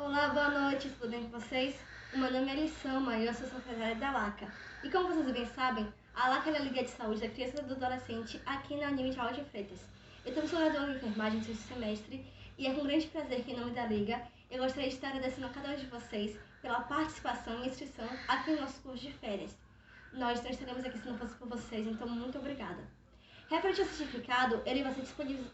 Olá, boa noite, tudo bem com vocês? O meu nome é Alissama e eu sou secretária da LACA. E como vocês bem sabem, a LACA é a Liga de Saúde da Criança e do Adolescente aqui na Unime de Alves de Freitas. Eu sou coordenadora de enfermagem no sexto semestre e é com grande prazer que, em nome da Liga, eu gostaria de estar agradecendo a cada um de vocês pela participação e inscrição aqui no nosso curso de férias. Nós não estaremos aqui se não fosse por vocês, então muito obrigada. Referente ao certificado, ele vai ser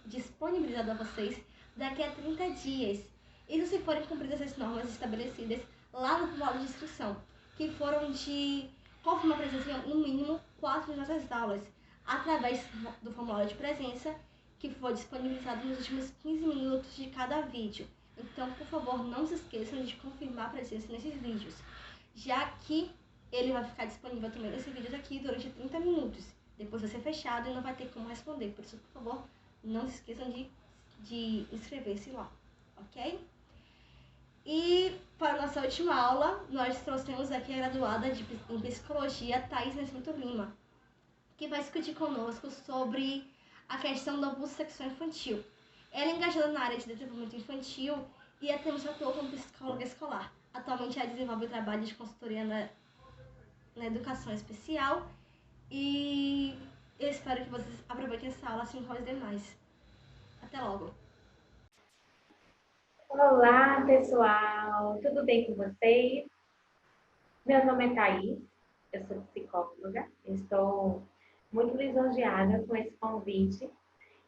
disponibilizado a vocês daqui a 30 dias. Isso se forem cumpridas as normas estabelecidas lá no formulário de inscrição, que foram de confirmar a presença em no mínimo 4 de nossas aulas, através do formulário de presença, que foi disponibilizado nos últimos 15 minutos de cada vídeo. Então, por favor, não se esqueçam de confirmar a presença nesses vídeos, já que ele vai ficar disponível também nesse vídeo aqui durante 30 minutos. Depois vai ser fechado e não vai ter como responder. Por isso, por favor, não se esqueçam de inscrever-se lá, ok? E para a nossa última aula, nós trouxemos aqui a graduada em Psicologia, Thaís Nascimento Lima, que vai discutir conosco sobre a questão do abuso sexual infantil. Ela é engajada na área de desenvolvimento infantil e até mesmo atua como psicóloga escolar. Atualmente, ela desenvolve trabalho de consultoria na educação especial e eu espero que vocês aproveitem essa aula assim como as demais. Até logo! Olá, pessoal! Tudo bem com vocês? Meu nome é Thaís, eu sou psicóloga. Estou muito lisonjeada com esse convite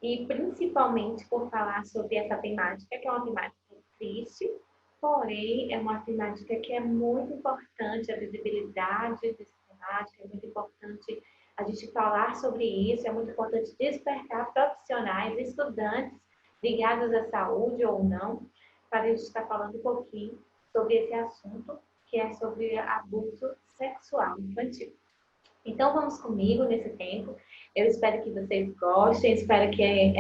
e principalmente por falar sobre essa temática, que é uma temática triste, porém é uma temática que é muito importante, a visibilidade dessa temática, é muito importante a gente falar sobre isso, é muito importante despertar profissionais, estudantes ligados à saúde ou não, para a gente estar falando um pouquinho sobre esse assunto, que é sobre abuso sexual infantil. Então, vamos comigo nesse tempo. Eu espero que vocês gostem, espero que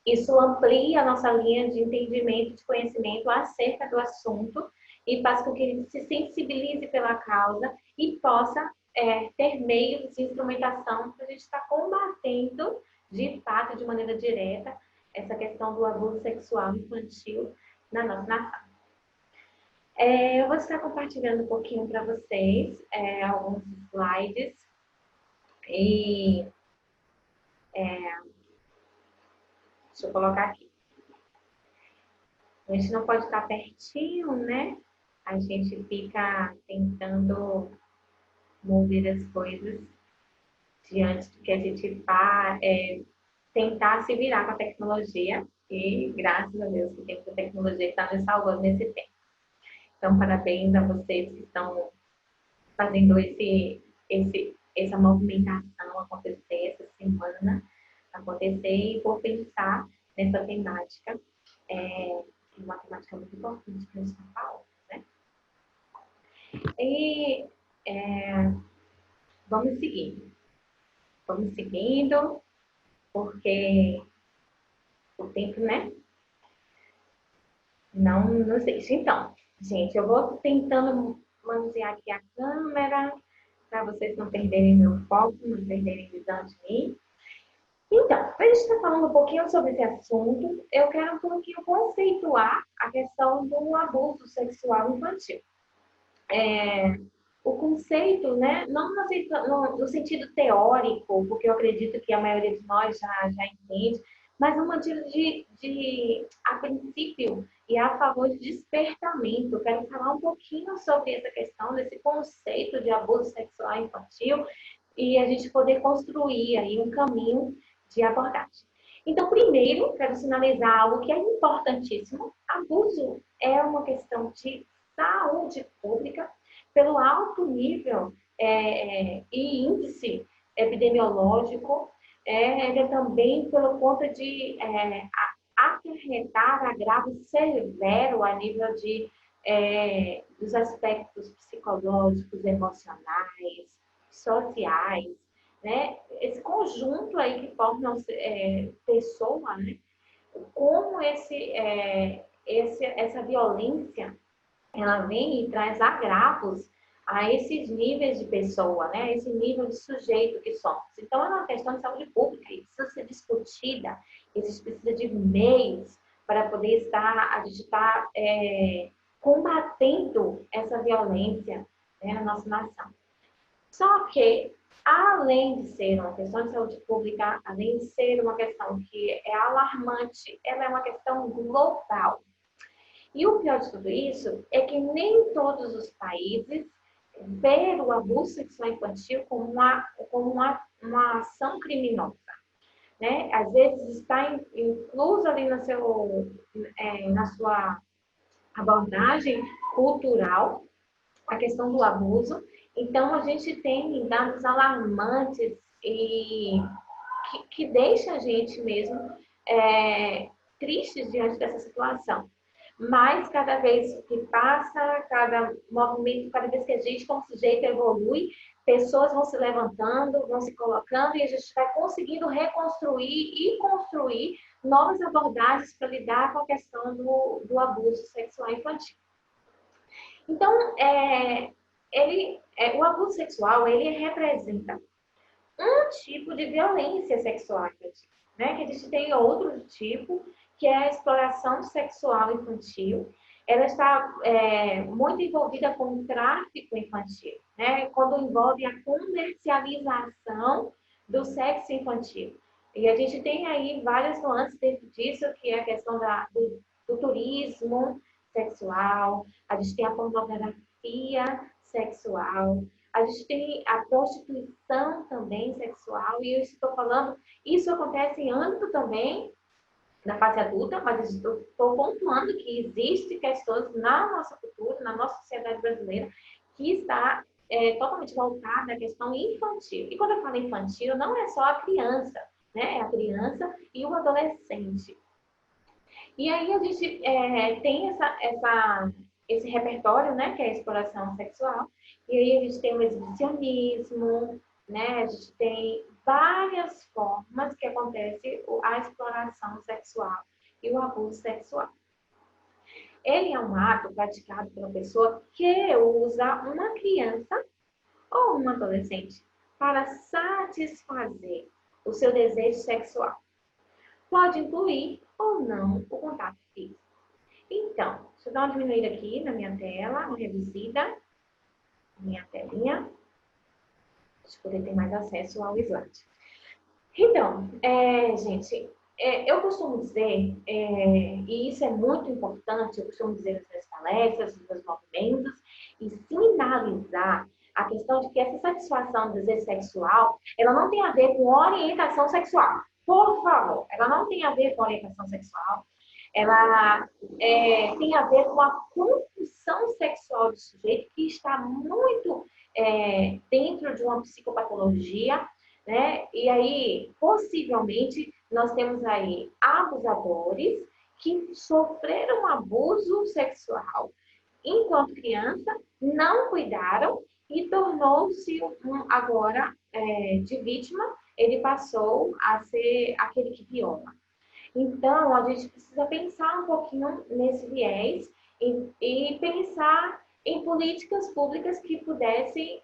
isso amplie a nossa linha de entendimento, de conhecimento acerca do assunto e faça com que a gente se sensibilize pela causa e possa ter meios de instrumentação para a gente estar combatendo, de fato, de maneira direta, essa questão do abuso sexual infantil na nossa nação. Eu vou estar compartilhando um pouquinho para vocês alguns slides e deixa eu colocar aqui. A gente não pode estar pertinho, né? A gente fica tentando mover as coisas diante do que a gente tentar se virar com a tecnologia. E graças a Deus que tem a tecnologia que está nos salvando nesse tempo. Então, parabéns a vocês que estão fazendo essa movimentação acontecer, essa semana acontecer e por pensar nessa temática, uma temática muito importante que a gente está falando, né? E vamos seguindo, porque o tempo, né? Não nos deixa. Então, gente, eu vou tentando manusear aqui a câmera, para vocês não perderem meu foco, não perderem visão de mim. Então, para a gente estar falando um pouquinho sobre esse assunto, eu quero um pouquinho conceituar a questão do abuso sexual infantil. O conceito, né, não no sentido teórico, porque eu acredito que a maioria de nós já entende, mas no sentido a princípio, e a favor de despertamento. Eu quero falar um pouquinho sobre essa questão desse conceito de abuso sexual infantil e a gente poder construir aí um caminho de abordagem. Então, primeiro, quero sinalizar algo que é importantíssimo. Abuso é uma questão de saúde pública pelo alto nível e índice epidemiológico, também pelo conta de acarretar agravo severo a nível dos aspectos psicológicos, emocionais, sociais, né? Esse conjunto aí que forma pessoa, né? Como essa violência ela vem e traz agravos a esses níveis de pessoa, né? Esse nível de sujeito que somos. Então, é uma questão de saúde pública e precisa ser discutida. A gente precisa de meios para poder a gente estar combatendo essa violência, né, na nossa nação. Só que, além de ser uma questão de saúde pública, além de ser uma questão que é alarmante, ela é uma questão global. E o pior de tudo isso é que nem todos os países veem o abuso sexual infantil como uma ação criminosa. Né? Às vezes está incluso ali na sua abordagem cultural a questão do abuso. Então, a gente tem dados alarmantes e que deixa a gente mesmo triste diante dessa situação. Mas cada vez que passa, cada movimento, cada vez que a gente, como sujeito, evolui, pessoas vão se levantando, vão se colocando e a gente vai conseguindo reconstruir e construir novas abordagens para lidar com a questão do abuso sexual infantil. Então, o abuso sexual, ele representa um tipo de violência sexual infantil, né? Que a gente tem outro tipo, que é a exploração sexual infantil. Ela está muito envolvida com o tráfico infantil, né? Quando envolve a comercialização do sexo infantil. E a gente tem aí várias nuances dentro disso, que é a questão do turismo sexual, a gente tem a pornografia sexual, a gente tem a prostituição também sexual, e eu estou falando, isso acontece em âmbito também na fase adulta, mas estou pontuando que existem questões na nossa cultura, na nossa sociedade brasileira, que está totalmente voltada à questão infantil. E quando eu falo infantil, não é só a criança, né? É a criança e o adolescente. E aí a gente tem esse repertório, né, que é a exploração sexual, e aí a gente tem o exibicionismo, né, a gente tem várias formas que acontece a exploração sexual e o abuso sexual. Ele é um ato praticado pela pessoa que usa uma criança ou um adolescente para satisfazer o seu desejo sexual. Pode incluir ou não o contato físico. Então, deixa eu dar uma diminuída aqui na minha tela, uma reduzida, minha telinha, para eu poder ter mais acesso ao slide. Então, gente, eu costumo dizer, e isso é muito importante, eu costumo dizer nas minhas palestras, nos meus movimentos, e sinalizar a questão de que essa satisfação do desejo sexual, ela não tem a ver com orientação sexual. Por favor, ela não tem a ver com orientação sexual, ela tem a ver com a compulsão sexual do sujeito que está muito dentro de uma psicopatologia, né? E aí, possivelmente, nós temos aí abusadores que sofreram abuso sexual enquanto criança, não cuidaram e tornou-se agora de vítima, ele passou a ser aquele que viola. Então, a gente precisa pensar um pouquinho nesse viés e pensar em políticas públicas que pudessem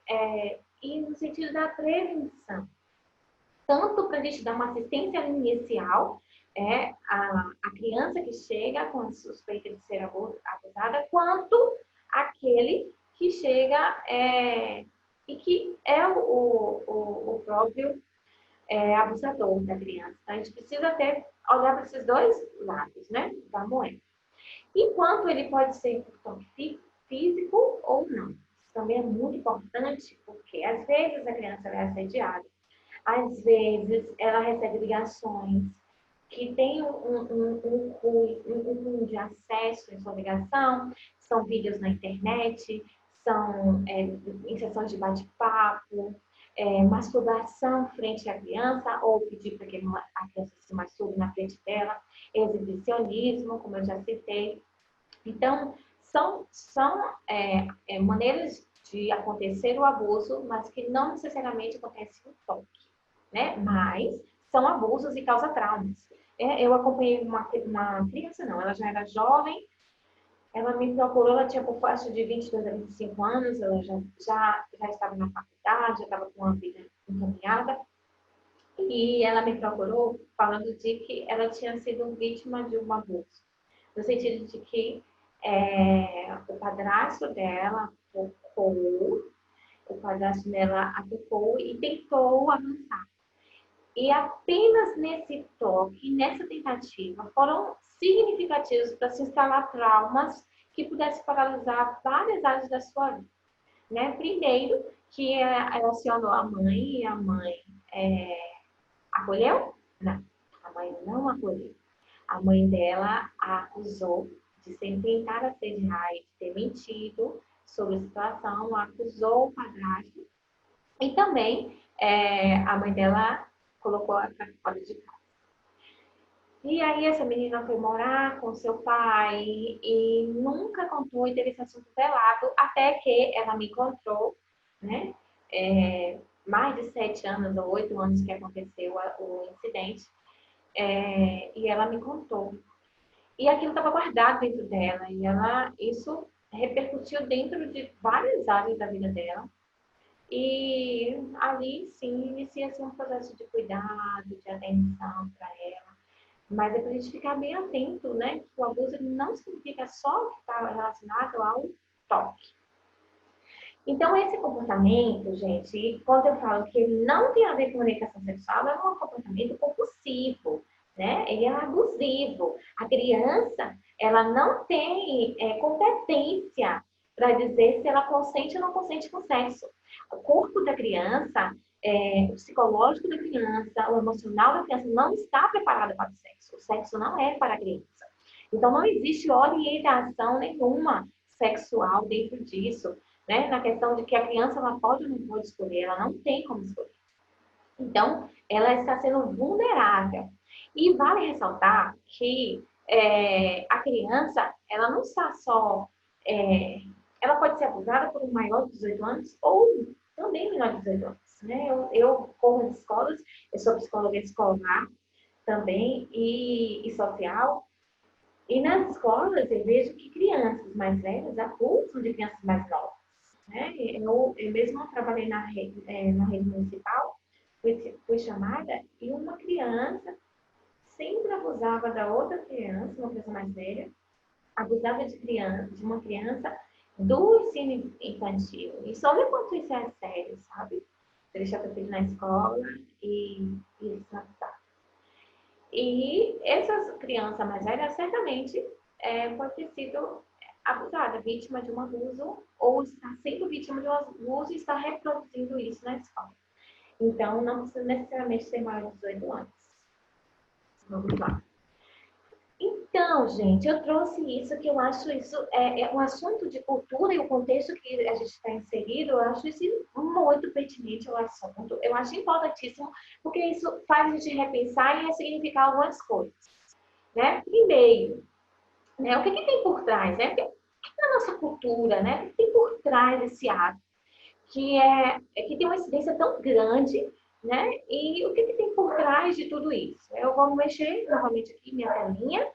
ir no sentido da prevenção. Tanto para a gente dar uma assistência inicial, a criança que chega com a suspeita de ser abusada, quanto aquele que chega e que é o próprio abusador da criança. Então, a gente precisa olhar para esses dois lados, né, da moeda. Enquanto ele pode ser por toque físico ou não. Isso também é muito importante, porque às vezes a criança é assediada, às vezes ela recebe ligações que tem um cunho de acesso em sua ligação, são vídeos na internet, são em sessões de bate-papo, masturbação frente à criança, ou pedir para que a criança se masturbe na frente dela, exibicionismo, como eu já citei. Então, são maneiras de acontecer o abuso, mas que não necessariamente acontece no toque, né? Mas são abusos e causa traumas. Eu acompanhei uma criança, não, ela já era jovem, ela me procurou, ela tinha por faixa de 22 a 25 anos, ela já estava na faculdade, já estava com uma vida encaminhada, e ela me procurou falando de que ela tinha sido vítima de um abuso, no sentido de que padrasto dela tocou, e tentou avançar. E apenas nesse toque, nessa tentativa, foram significativos para se instalar traumas que pudessem paralisar várias áreas da sua vida. Né? Primeiro, que ela acionou a mãe e a mãe acolheu? Não, a mãe não acolheu. A mãe dela a acusou de tentar assediar e de ter mentido sobre a situação, acusou o padrasto e também a mãe dela colocou ela para fora de casa. E aí essa menina foi morar com seu pai e nunca contou e teve esse assunto velado até que ela me encontrou, né? Mais de 7 anos ou 8 anos que aconteceu o incidente, e ela me contou. E aquilo estava guardado dentro dela e isso repercutiu dentro de várias áreas da vida dela. E ali, sim, inicia-se um processo de cuidado, de atenção para ela. Mas é para a gente ficar bem atento, né? Que o abuso não significa só que está relacionado ao toque. Então, esse comportamento, gente, quando eu falo que ele não tem a ver com comunicação sexual, é um comportamento compulsivo, né? Ele é abusivo. A criança, ela não tem competência para dizer se ela consente ou não consente com sexo. O corpo da criança, o psicológico da criança, o emocional da criança não está preparado para o sexo. O sexo não é para a criança. Então, não existe orientação nenhuma sexual dentro disso, né? Na questão de que a criança ela pode ou não pode escolher, ela não tem como escolher. Então, ela está sendo vulnerável. E vale ressaltar que a criança, ela não está só... ela pode ser abusada por um maior de 18 anos ou também menor de 18 anos. Né? Eu corro nas escolas, eu sou psicóloga escolar também e social. E nas escolas eu vejo que crianças mais velhas abusam de crianças mais novas. Né? Eu mesmo trabalhei na rede municipal, fui chamada e uma criança sempre abusava da outra criança, uma criança mais velha, abusava de uma criança do ensino infantil. E só me quanto isso é sério, sabe? Deixar teu filho na escola e isso não tá. E essas crianças mais velhas certamente pode ter sido abusada, vítima de um abuso, ou está sendo vítima de um abuso e está reproduzindo isso na escola. Então, não precisa necessariamente ser maior de 18 anos. Vamos lá. Então, gente, eu trouxe isso, que eu acho isso um assunto de cultura e o contexto que a gente está inserido, eu acho isso muito pertinente ao assunto. Eu acho importantíssimo, porque isso faz a gente repensar e ressignificar algumas coisas. Né? Primeiro, né, o que tem por trás? Né? O que na nossa cultura, né? O que tem por trás desse ato? Que tem uma incidência tão grande, né? E o que tem por trás de tudo isso? Eu vou mexer novamente aqui minha telinha.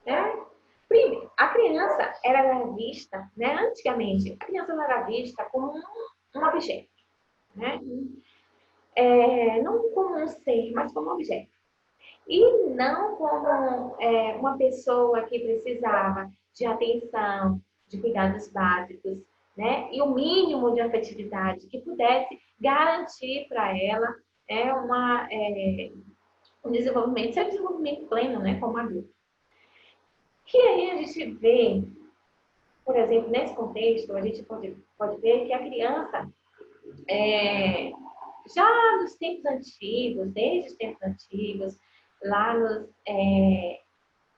Né? Primeiro, a criança era vista, né? Antigamente, a criança era vista como um objeto, né? Não como um ser, mas como um objeto. E não como uma pessoa que precisava de atenção, de cuidados básicos, né? E o mínimo de afetividade que pudesse garantir para ela um desenvolvimento, seu desenvolvimento pleno, né? Como adulto. Que aí a gente vê, por exemplo, nesse contexto, a gente pode ver que a criança, já nos tempos antigos, desde os tempos antigos, lá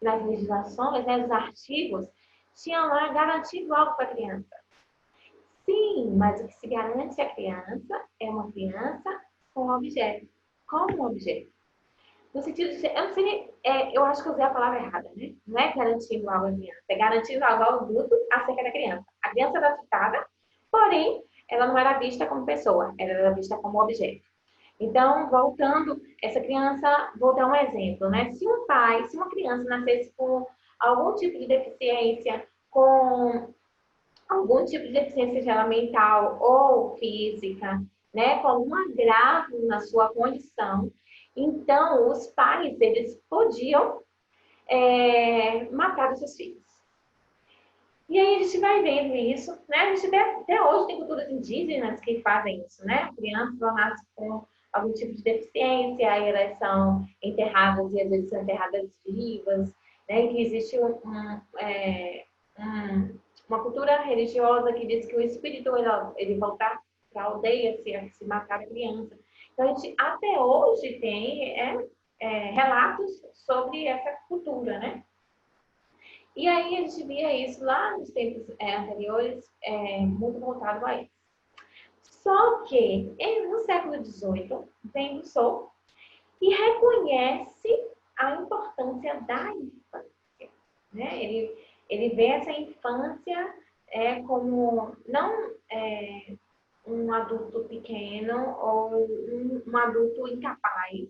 nas legislações, né, nos artigos, tinha lá garantido algo para a criança. Sim, mas o que se garante à criança é uma criança com objeto. Como um objeto. No sentido de, eu não sei, eu acho que eu usei a palavra errada, né? Não é garantindo algo à criança, é garantindo algo ao adulto acerca da criança. A criança era citada, porém, ela não era vista como pessoa, ela era vista como objeto. Então, voltando, essa criança, vou dar um exemplo, né? Se uma criança nascesse com algum tipo de deficiência, com algum tipo de deficiência, seja mental ou física, né? Com algum agravo na sua condição, então os pais, eles podiam matar os seus filhos. E aí a gente vai vendo isso, né? A gente até hoje tem culturas indígenas que fazem isso, né? Crianças vão nascer com algum tipo de deficiência, aí elas são enterradas e às vezes são enterradas vivas, né? E que existe uma cultura religiosa que diz que o espírito ele voltar para a aldeia se matar a criança. Então a gente até hoje tem relatos sobre essa cultura, né? E aí a gente via isso lá nos tempos anteriores, muito voltado a isso. Só que no século XVIII vem o Rousseau e reconhece a importância da infância. Né? Ele vê essa infância como não um adulto pequeno ou um adulto incapaz,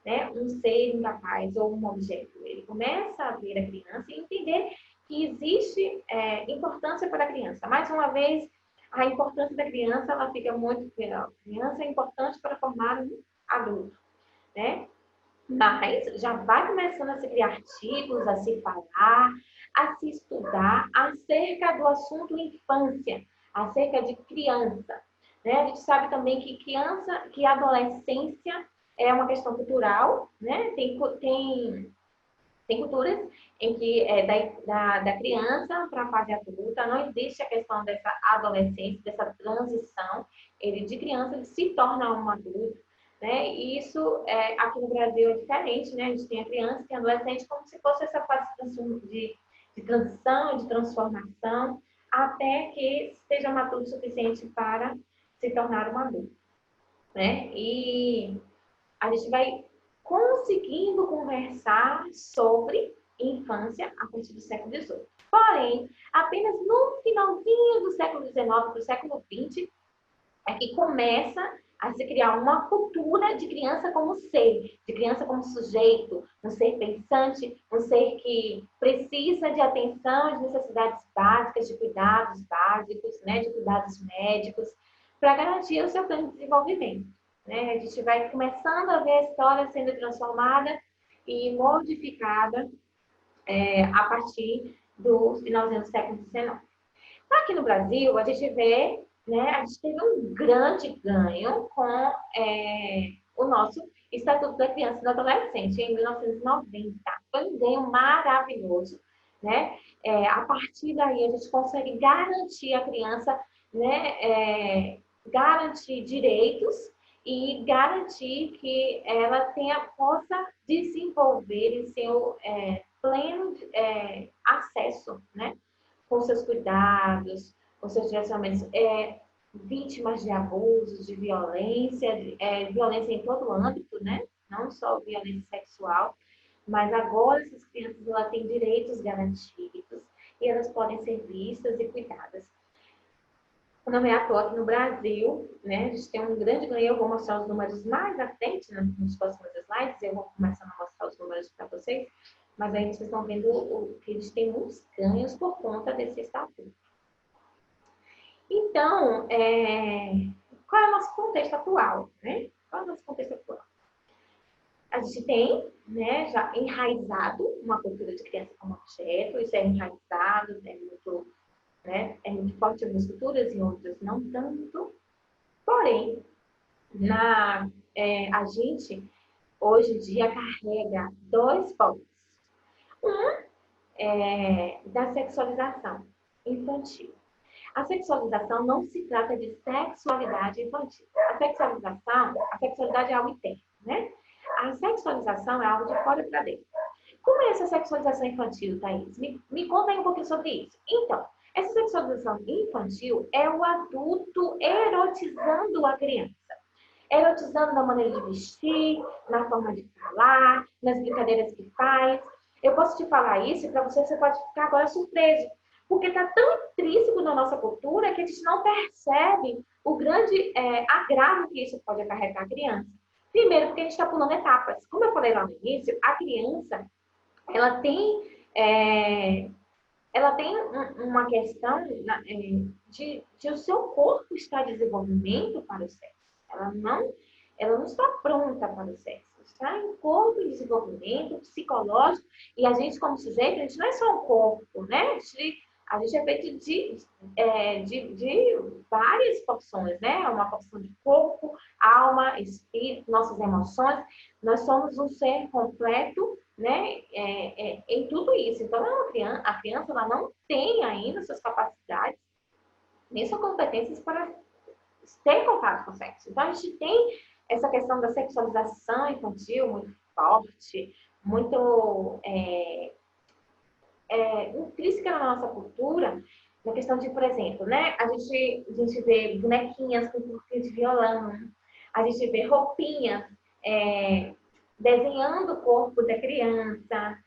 né? Um ser incapaz ou um objeto. Ele começa a ver a criança e entender que existe importância para a criança. Mais uma vez, a importância da criança ela fica muito clara. A criança é importante para formar um adulto, né? Mas já vai começando a se criar artigos, a se falar, a se estudar acerca do assunto infância, acerca de criança. Né? A gente sabe também que criança, que adolescência é uma questão cultural, né? Tem culturas em que da criança para a fase adulta não existe a questão dessa adolescência, dessa transição. Ele de criança ele se torna um adulto, né? E isso aqui no Brasil é diferente, né? A gente tem a criança, tem a adolescente como se fosse essa fase de transição, de transformação, até que seja maduro o suficiente para se tornar um adulto, né? E a gente vai conseguindo conversar sobre infância a partir do século XVIII. Porém, apenas no finalzinho do século XIX para o século XX é que começa a se criar uma cultura de criança como ser, de criança como sujeito, um ser pensante, um ser que precisa de atenção, de necessidades básicas, de cuidados básicos, né, de cuidados médicos, para garantir o seu plano de desenvolvimento. Né? A gente vai começando a ver a história sendo transformada e modificada a partir do finalzinho do século XIX. Aqui no Brasil, a gente vê, né, a gente teve um grande ganho com o nosso Estatuto da Criança e do Adolescente, em 1990. Foi um ganho maravilhoso, né? A partir daí, a gente consegue garantir a criança, né, garantir direitos e garantir que ela possa desenvolver em seu pleno acesso, né? Com seus cuidados, com seus direcionamentos, vítimas de abusos, de violência, violência em todo o âmbito, né? Não só violência sexual, mas agora essas crianças elas têm direitos garantidos e elas podem ser vistas e cuidadas. Não é à toa aqui no Brasil, né? A gente tem um grande ganho, eu vou mostrar os números mais à frente, né, nos próximos slides, eu vou começar a mostrar os números para vocês, mas aí vocês estão vendo que a gente tem muitos ganhos por conta desse estatuto. Então, qual é o nosso contexto atual? Né? Qual é o nosso contexto atual? A gente tem, né, já enraizado uma cultura de criança como objeto, isso é enraizado, é muito forte em algumas culturas e outras não tanto. Porém, a gente, hoje em dia, carrega dois pontos. Um da sexualização infantil. A sexualização não se trata de sexualidade infantil. A sexualidade é algo interno, né? A sexualização é algo de fora para dentro. Como é essa sexualização infantil, Thaís? Me conta aí um pouquinho sobre isso. Então, essa sexualização infantil é o adulto erotizando a criança. Erotizando na maneira de vestir, na forma de falar, nas brincadeiras que faz. Eu posso te falar isso para você pode ficar agora surpreso. Porque está tão intrínseco na nossa cultura que a gente não percebe o grande agravo que isso pode acarretar a criança. Primeiro, porque a gente está pulando etapas. Como eu falei lá no início, a criança ela tem uma questão de o seu corpo estar em desenvolvimento para o sexo. Ela não está pronta para o sexo. Está em corpo em desenvolvimento psicológico. E a gente, como sujeito, a gente não é só um corpo, né? A gente é feito de várias porções, né? Uma porção de corpo, alma, espírito, nossas emoções. Nós somos um ser completo, né? Em tudo isso. Então, a criança ela não tem ainda suas capacidades, nem suas competências para ter contato com o sexo. Então, a gente tem essa questão da sexualização infantil muito forte, muito intrínseca na nossa cultura, na questão de, por exemplo, né? A gente vê bonequinhas com cursinho de violão, a gente vê roupinhas desenhando o corpo da criança,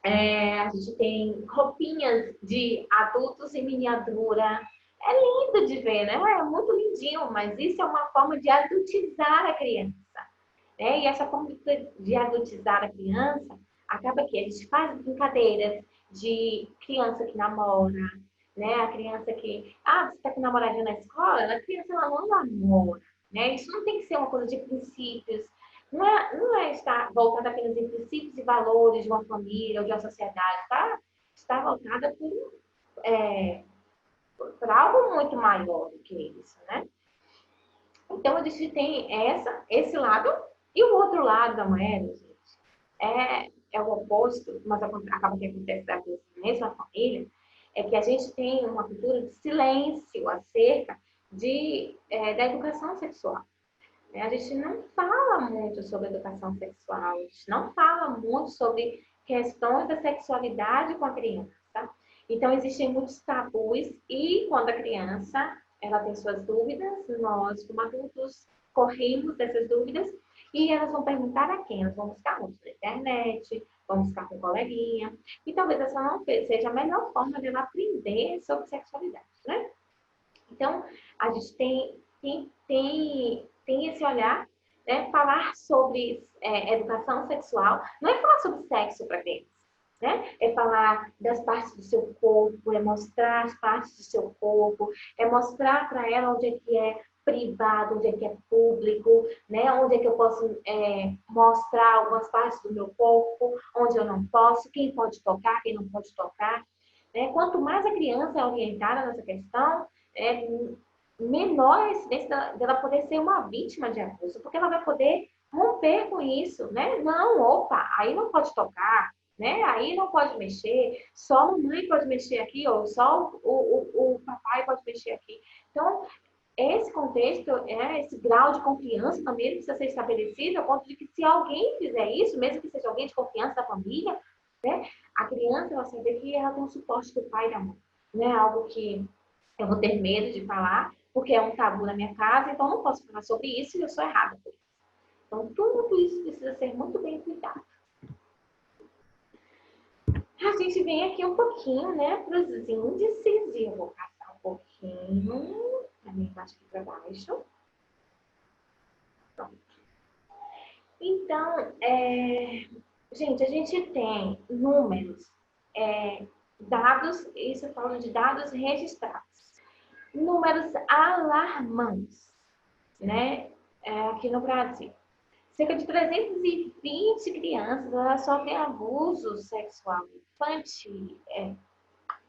a gente tem roupinhas de adultos em miniatura. É lindo de ver, né? É muito lindinho, mas isso é uma forma de adultizar a criança. Né? E essa forma de adultizar a criança acaba que a gente faz brincadeiras de criança que namora, né? A criança que, você está com namoradinho na escola, a criança ela não namora, né? Isso não tem que ser uma coisa de princípios, não é estar voltada apenas em princípios e valores de uma família ou de uma sociedade, tá? Está voltada por algo muito maior do que isso, né? Então, a gente tem esse lado e o outro lado da moeda, gente, é o oposto, mas acaba que acontece da mesma família, é que a gente tem uma cultura de silêncio acerca da educação sexual. Né? A gente não fala muito sobre educação sexual, a gente não fala muito sobre questões da sexualidade com a criança. Então, existem muitos tabus e quando a criança ela tem suas dúvidas, nós, como adultos, corremos dessas dúvidas e elas vão perguntar a quem? Elas vão buscar muito na internet, vão buscar com um coleguinha. E talvez essa não seja a melhor forma de ela aprender sobre sexualidade, né? Então, a gente tem esse olhar, né? Falar sobre educação sexual, não é falar sobre sexo para criança, né? É falar das partes do seu corpo, é mostrar as partes do seu corpo, é mostrar para ela onde é que é privado, onde é que é público, né? Onde é que eu posso mostrar algumas partes do meu corpo, onde eu não posso, quem pode tocar, quem não pode tocar. Né? Quanto mais a criança é orientada nessa questão, menor a incidência dela poder ser uma vítima de abuso, porque ela vai poder romper com isso, né? Não, opa, aí não pode tocar, né? Aí não pode mexer, só a mamãe pode mexer aqui, ou só o papai pode mexer aqui. Então, esse contexto, esse grau de confiança também precisa ser estabelecido, a ponto de que se alguém fizer isso, mesmo que seja alguém de confiança da família, né? A criança vai saber que ela tem o suporte do pai e da mãe. Não é algo que eu vou ter medo de falar, porque é um tabu na minha casa, então eu não posso falar sobre isso e eu sou errada por isso. Então, tudo isso precisa ser muito bem cuidado. A gente vem aqui um pouquinho, né, para os índices, e eu vou passar um pouquinho, também embaixo aqui para baixo. Pronto. Então, gente, a gente tem números, dados, isso eu falo de dados registrados, números alarmantes, né, aqui no Brasil. Cerca de 320 crianças elas sofrem abuso sexual infantil,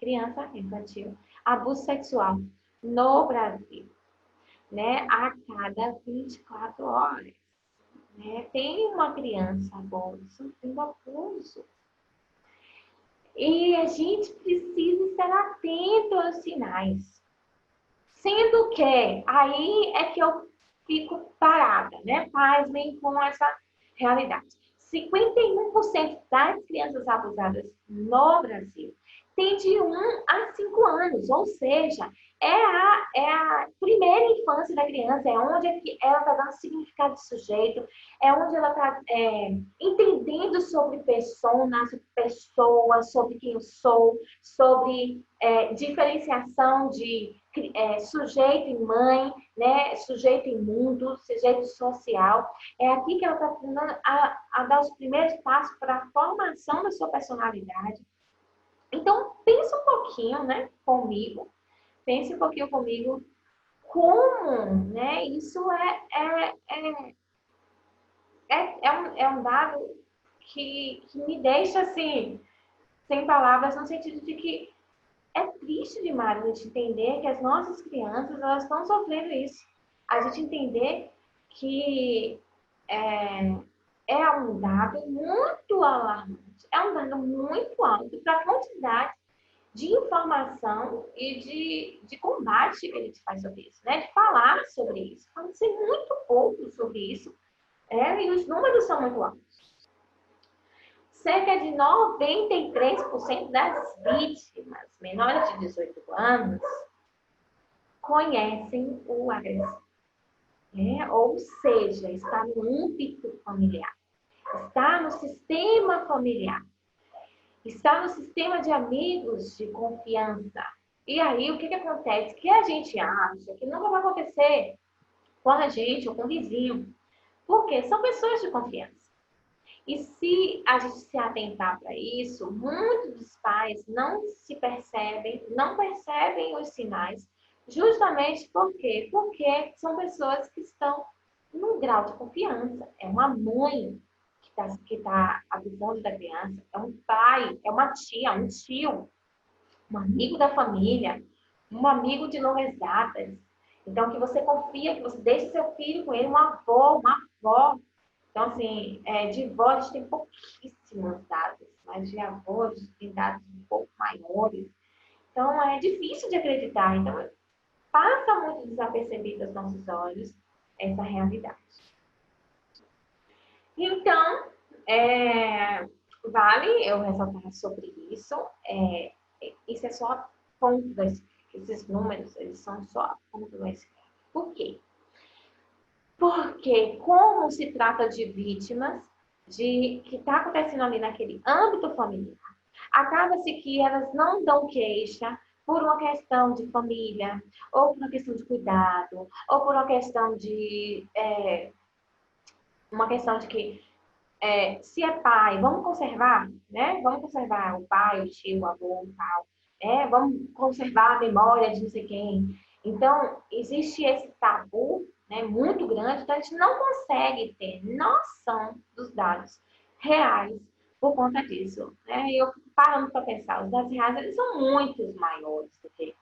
criança infantil, abuso sexual no Brasil, né, a cada 24 horas. Né? Tem uma criança agora sofrendo abuso. E a gente precisa estar atento aos sinais. Sendo que aí é que eu fico parada, né? Pasmem com essa realidade. 51% das crianças abusadas no Brasil tem de 1 a 5 anos, ou seja, é a primeira infância da criança, é onde ela está dando significado de sujeito, é onde ela está entendendo sobre persona, sobre pessoas, sobre quem eu sou, sobre diferenciação de sujeito e mãe, né? Sujeito e mundo, sujeito social. É aqui que ela está aprendendo a dar os primeiros passos para a formação da sua personalidade. Então, pensa um pouquinho, né, comigo. Pense um pouquinho comigo como, né, isso é um dado que me deixa, assim, sem palavras, no sentido de que é triste demais a gente entender que as nossas crianças, elas estão sofrendo isso. A gente entender que é um dado muito alarmante, é um dado muito alto para a quantidade de informação e de combate que a gente faz sobre isso, né? De falar sobre isso. Fala-se muito pouco sobre isso, e os números são muito altos. Cerca de 93% das vítimas menores de 18 anos conhecem o agressor. Ou seja, está no âmbito familiar, está no sistema familiar, está no sistema de amigos de confiança. E aí, o que acontece? Que a gente acha que nunca vai acontecer com a gente ou com o vizinho, porque são pessoas de confiança. E se a gente se atentar para isso, muitos dos pais não percebem os sinais, justamente por quê? Porque são pessoas que estão num grau de confiança. É uma mãe que tá abusando da criança, é um pai, é uma tia, um tio, um amigo da família, um amigo de longas datas. Então, que você confia, que você deixe seu filho com ele, um avô, uma avó. Então, assim, de vó a gente tem pouquíssimos dados, mas de avô a gente tem dados um pouco maiores. Então, é difícil de acreditar. Então, passa muito desapercebido aos nossos olhos essa realidade. Então, vale eu ressaltar sobre isso. Isso é só ponto do iceberg. Esses números, eles são só ponto do iceberg. Por quê? Porque como se trata de vítimas de que está acontecendo ali naquele âmbito familiar, acaba-se que elas não dão queixa por uma questão de família, ou por uma questão de cuidado, ou por uma questão de que se é pai, vamos conservar, né? Vamos conservar o pai, o tio, o avô e tal. Vamos conservar a memória de não sei quem. Então, existe esse tabu, né, muito grande, então a gente não consegue ter noção dos dados reais por conta disso. Né? E eu fico parando para pensar, os dados reais eles são muito maiores do que isso.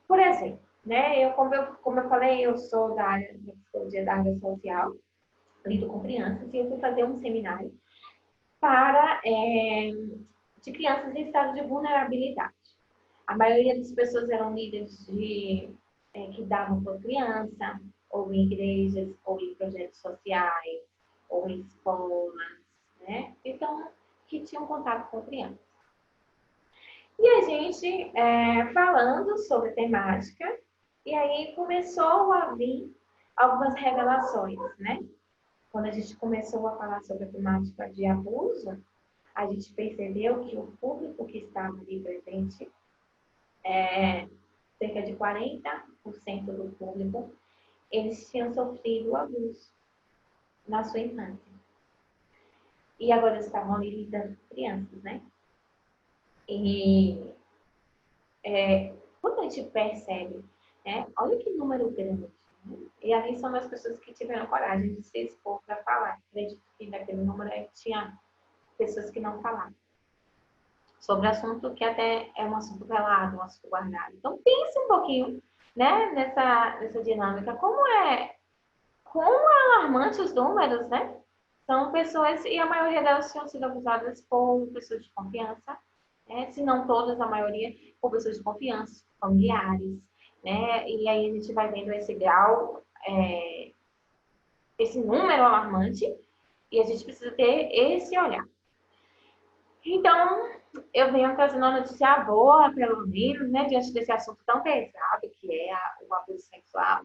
Por exemplo, né, como eu falei, eu sou da área de psicologia da área social, lido com crianças, e eu fui fazer um seminário de crianças em estado de vulnerabilidade. A maioria das pessoas eram líderes que davam por criança, ou em igrejas, ou em projetos sociais, ou em escolas, né? Então, que tinham contato com crianças. E a gente falando sobre temática, e aí começou a vir algumas revelações, né? Quando a gente começou a falar sobre a temática de abuso, a gente percebeu que o público que estava ali presente, cerca de 40% do público, eles tinham sofrido abuso na sua infância. E agora eles estavam ali lidando com crianças, né? E quando a gente percebe, né? Olha que número grande. Né? E ali são as pessoas que tiveram coragem de se expor para falar. Acredito que naquele número tinha pessoas que não falavam sobre assunto que até é um assunto velado, um assunto guardado. Então, pense um pouquinho, né, nessa dinâmica. Como é alarmante os números, né? São pessoas, e a maioria delas tinham sido abusadas por pessoas de confiança, né? Se não todas, a maioria, por pessoas de confiança, familiares, né? E aí a gente vai vendo esse grau, esse número alarmante, e a gente precisa ter esse olhar. Então, eu venho trazendo uma notícia boa, pelo menos, né, diante desse assunto tão pesado que é o abuso sexual,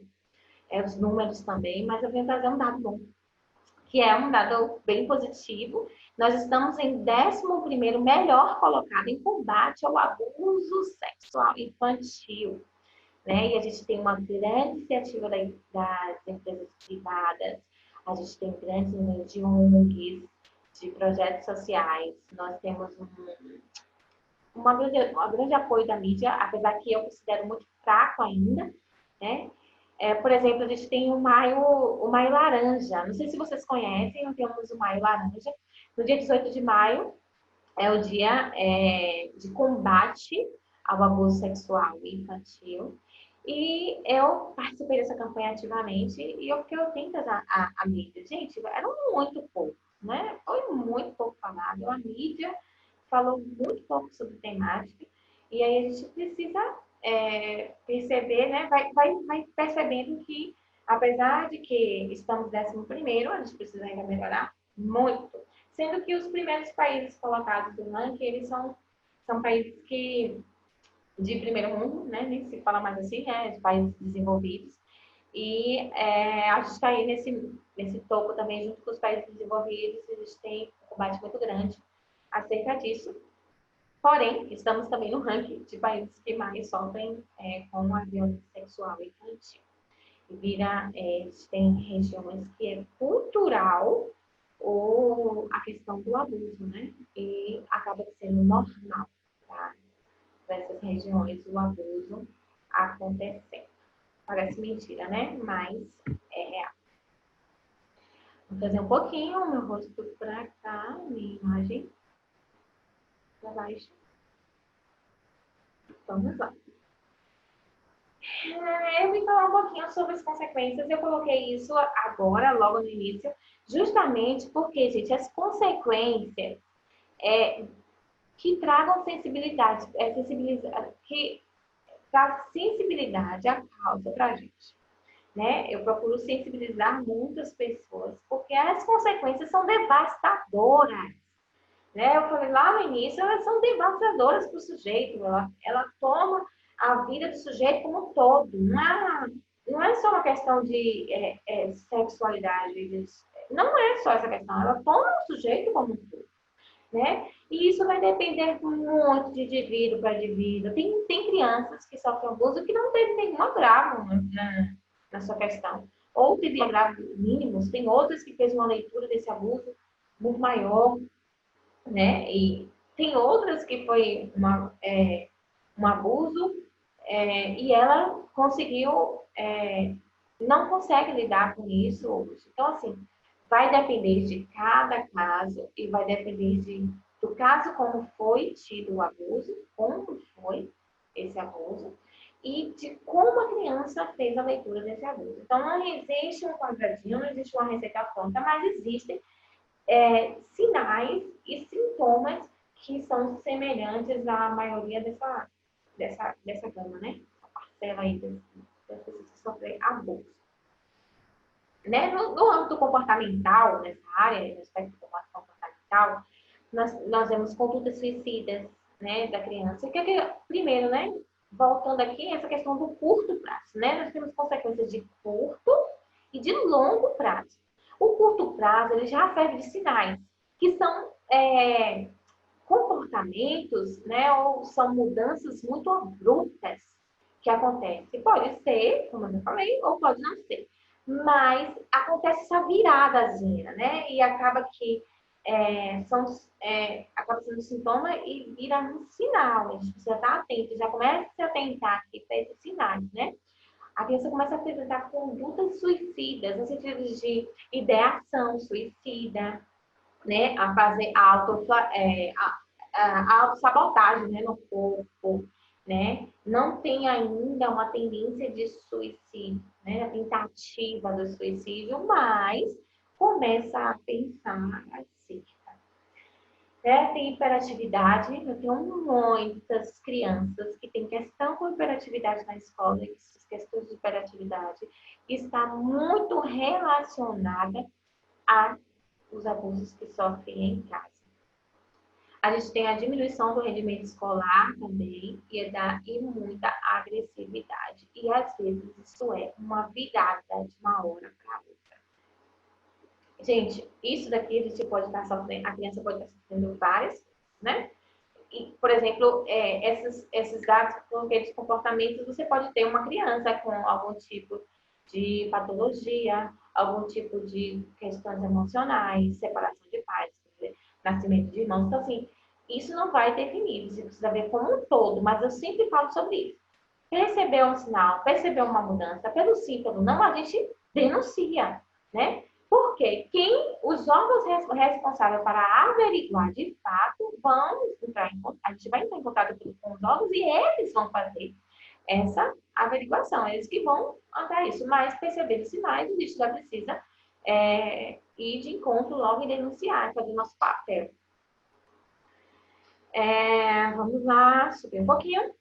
os números também, mas eu venho trazer um dado bom, que é um dado bem positivo. Nós estamos em 11º melhor colocado em combate ao abuso sexual infantil. Né? E a gente tem uma grande iniciativa das empresas privadas, a gente tem grandes números de ONGs, de projetos sociais, nós temos um grande apoio da mídia, apesar que eu considero muito fraco ainda, né? Por exemplo, a gente tem o Maio Laranja, não sei se vocês conhecem, nós temos o Maio Laranja, no dia 18 de maio, é o dia de combate ao abuso sexual infantil. E eu participei dessa campanha ativamente e eu fiquei atenta à mídia. Gente, eram muito poucos, né? Foi muito pouco falado. A mídia falou muito pouco sobre temática e aí a gente precisa perceber, né? Vai percebendo que, apesar de que estamos 11º, a gente precisa ainda melhorar muito. Sendo que os primeiros países colocados do ranking, eles são países que de primeiro mundo, né? Nem se fala mais assim, né? De países desenvolvidos. E a gente está aí nesse topo também, junto com os países desenvolvidos, a gente tem um combate muito grande acerca disso. Porém, estamos também no ranking de países que mais sofrem com a violência sexual infantil. E a gente tem regiões que é cultural ou a questão do abuso, né? E acaba sendo normal, tá? Nessas regiões o abuso acontecendo. Parece mentira, né? Mas é real. Vou fazer um pouquinho o meu rosto pra cá, minha imagem pra baixo. Vamos lá. Eu vim falar um pouquinho sobre as consequências. Eu coloquei isso agora, logo no início, justamente porque, gente, as consequências que tragam sensibilidade, que traz sensibilidade à causa para a gente. Né? Eu procuro sensibilizar muitas pessoas, porque as consequências são devastadoras. Né? Eu falei lá no início, elas são devastadoras para o sujeito, ela toma a vida do sujeito como um todo. Não é só uma questão de sexualidade, não é só essa questão, ela toma o sujeito como um todo. Né? E isso vai depender muito de indivíduo para indivíduo. Tem crianças que sofrem abuso que não teve nenhum agravo na sua questão. Ou teve agravos mínimos, tem outras que fez uma leitura desse abuso muito maior, né? E tem outras que foi um abuso e ela conseguiu, não consegue lidar com isso. Então, assim, vai depender de cada caso e vai depender do caso como foi tido o abuso, como foi esse abuso e de como a criança fez a leitura desse abuso. Então, não existe um quadradinho, não existe uma receita pronta, mas existem sinais e sintomas que são semelhantes à maioria dessa gama, né? A parcela aí das pessoas que sofrem abuso. Né? No âmbito comportamental, nessa área, no aspecto comportamental, nós vemos condutas suicidas, né, da criança. Primeiro, né, voltando aqui, essa questão do curto prazo, né? Nós temos consequências de curto e de longo prazo. O curto prazo, ele já serve de sinais, que são comportamentos, né, ou são mudanças muito abruptas que acontecem. Pode ser, como eu já falei, ou pode não ser. Mas acontece essa viradazinha, né? E acaba que acaba sendo sintoma e vira um sinal. A gente precisa estar atento, já começa a se atentar aqui para esses sinais, né? A criança começa a apresentar condutas suicidas, no sentido de ideação suicida, né? A fazer autossabotagem, né? No corpo, né? Não tem ainda uma tendência de suicídio, né? A tentativa do suicídio, mas começa a pensar assim. Tem hiperatividade, eu tenho muitas crianças que têm questão com hiperatividade na escola, e essas questões de hiperatividade está muito relacionada aos abusos que sofrem em casa. A gente tem a diminuição do rendimento escolar também e muita agressividade. E às vezes isso é uma virada de uma hora para outra. Gente, isso daqui a gente pode estar sofrendo, a criança pode estar sofrendo várias, né? E, por exemplo, esses dados com aqueles comportamentos, você pode ter uma criança com algum tipo de patologia, algum tipo de questões emocionais, separação de pais, nascimento de irmãos. Então, assim, isso não vai definir, você precisa ver como um todo, mas eu sempre falo sobre isso. Percebeu um sinal, percebeu uma mudança, pelo sim, pelo não, a gente denuncia, né? Porque os órgãos responsáveis para averiguar de fato vão entrar em contato, a gente vai entrar em contato com os órgãos e eles vão fazer essa averiguação, eles que vão até isso. Mas perceber os sinais, a gente já precisa ir de encontro logo e denunciar, fazer nosso papel. Vamos lá, subir um pouquinho.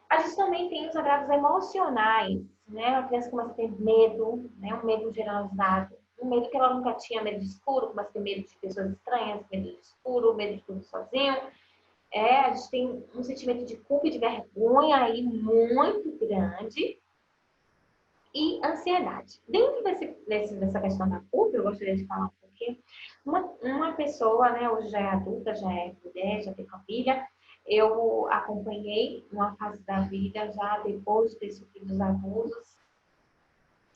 A gente também tem os agravos emocionais, né? A criança começa a ter medo, né? Um medo generalizado. Um medo que ela nunca tinha, medo de escuro, começa a ter medo de pessoas estranhas, medo de escuro, medo de dormir sozinho. A gente tem um sentimento de culpa e de vergonha aí muito grande. E ansiedade. Dentro dessa questão da culpa, eu gostaria de falar um pouquinho. Uma pessoa, né, hoje já é adulta, já é mulher, já tem família. Eu acompanhei uma fase da vida já depois de ter sofrido os abusos.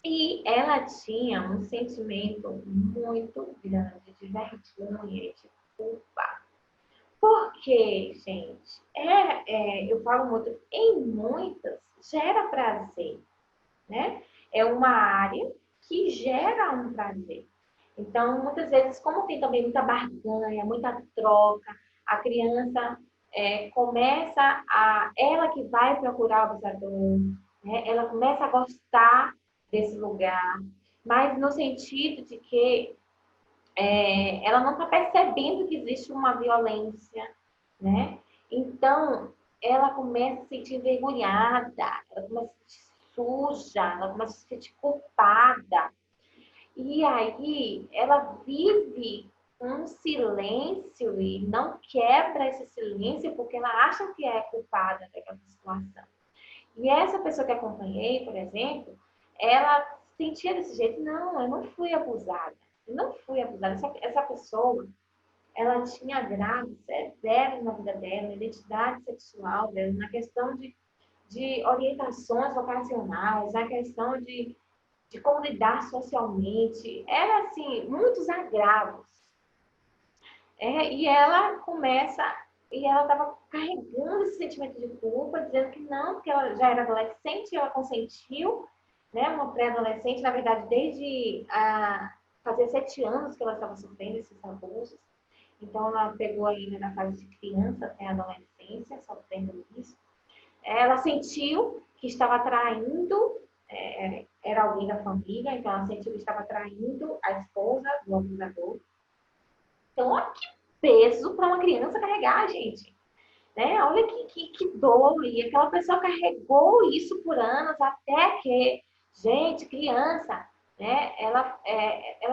E ela tinha um sentimento muito grande de vergonha e de culpa. Porque, gente, eu falo muito, em muitas gera prazer, né? É uma área que gera um prazer. Então, muitas vezes, como tem também muita barganha, muita troca, a criança começa ela que vai procurar o abusador, né? Ela começa a gostar desse lugar, mas no sentido de que ela não está percebendo que existe uma violência, né? Então, ela começa a se sentir envergonhada, ela começa a se sentir suja, ela começa a se sentir culpada. E aí, ela vive um silêncio e não quebra esse silêncio porque ela acha que é culpada daquela situação. E essa pessoa que acompanhei, por exemplo, ela sentia desse jeito, não, eu não fui abusada. Eu não fui abusada. Essa pessoa, ela tinha agravos severos na vida dela, na identidade sexual dela, na questão de orientações vocacionais, na questão de como lidar socialmente. Era, assim, muitos agravos. E ela começa, e ela estava carregando esse sentimento de culpa, dizendo que não, porque ela já era adolescente, ela consentiu, né, uma pré-adolescente, na verdade, desde fazia 7 anos que ela estava sofrendo esses abusos. Então, ela pegou ainda na fase de criança até a adolescência, sofrendo isso. Ela sentiu que estava traindo, era alguém da família, então ela sentiu que estava traindo a esposa do abusador. Então, olha que peso para uma criança carregar, gente. Né? Olha que dor. E aquela pessoa carregou isso por anos até que, gente, criança, né? Ela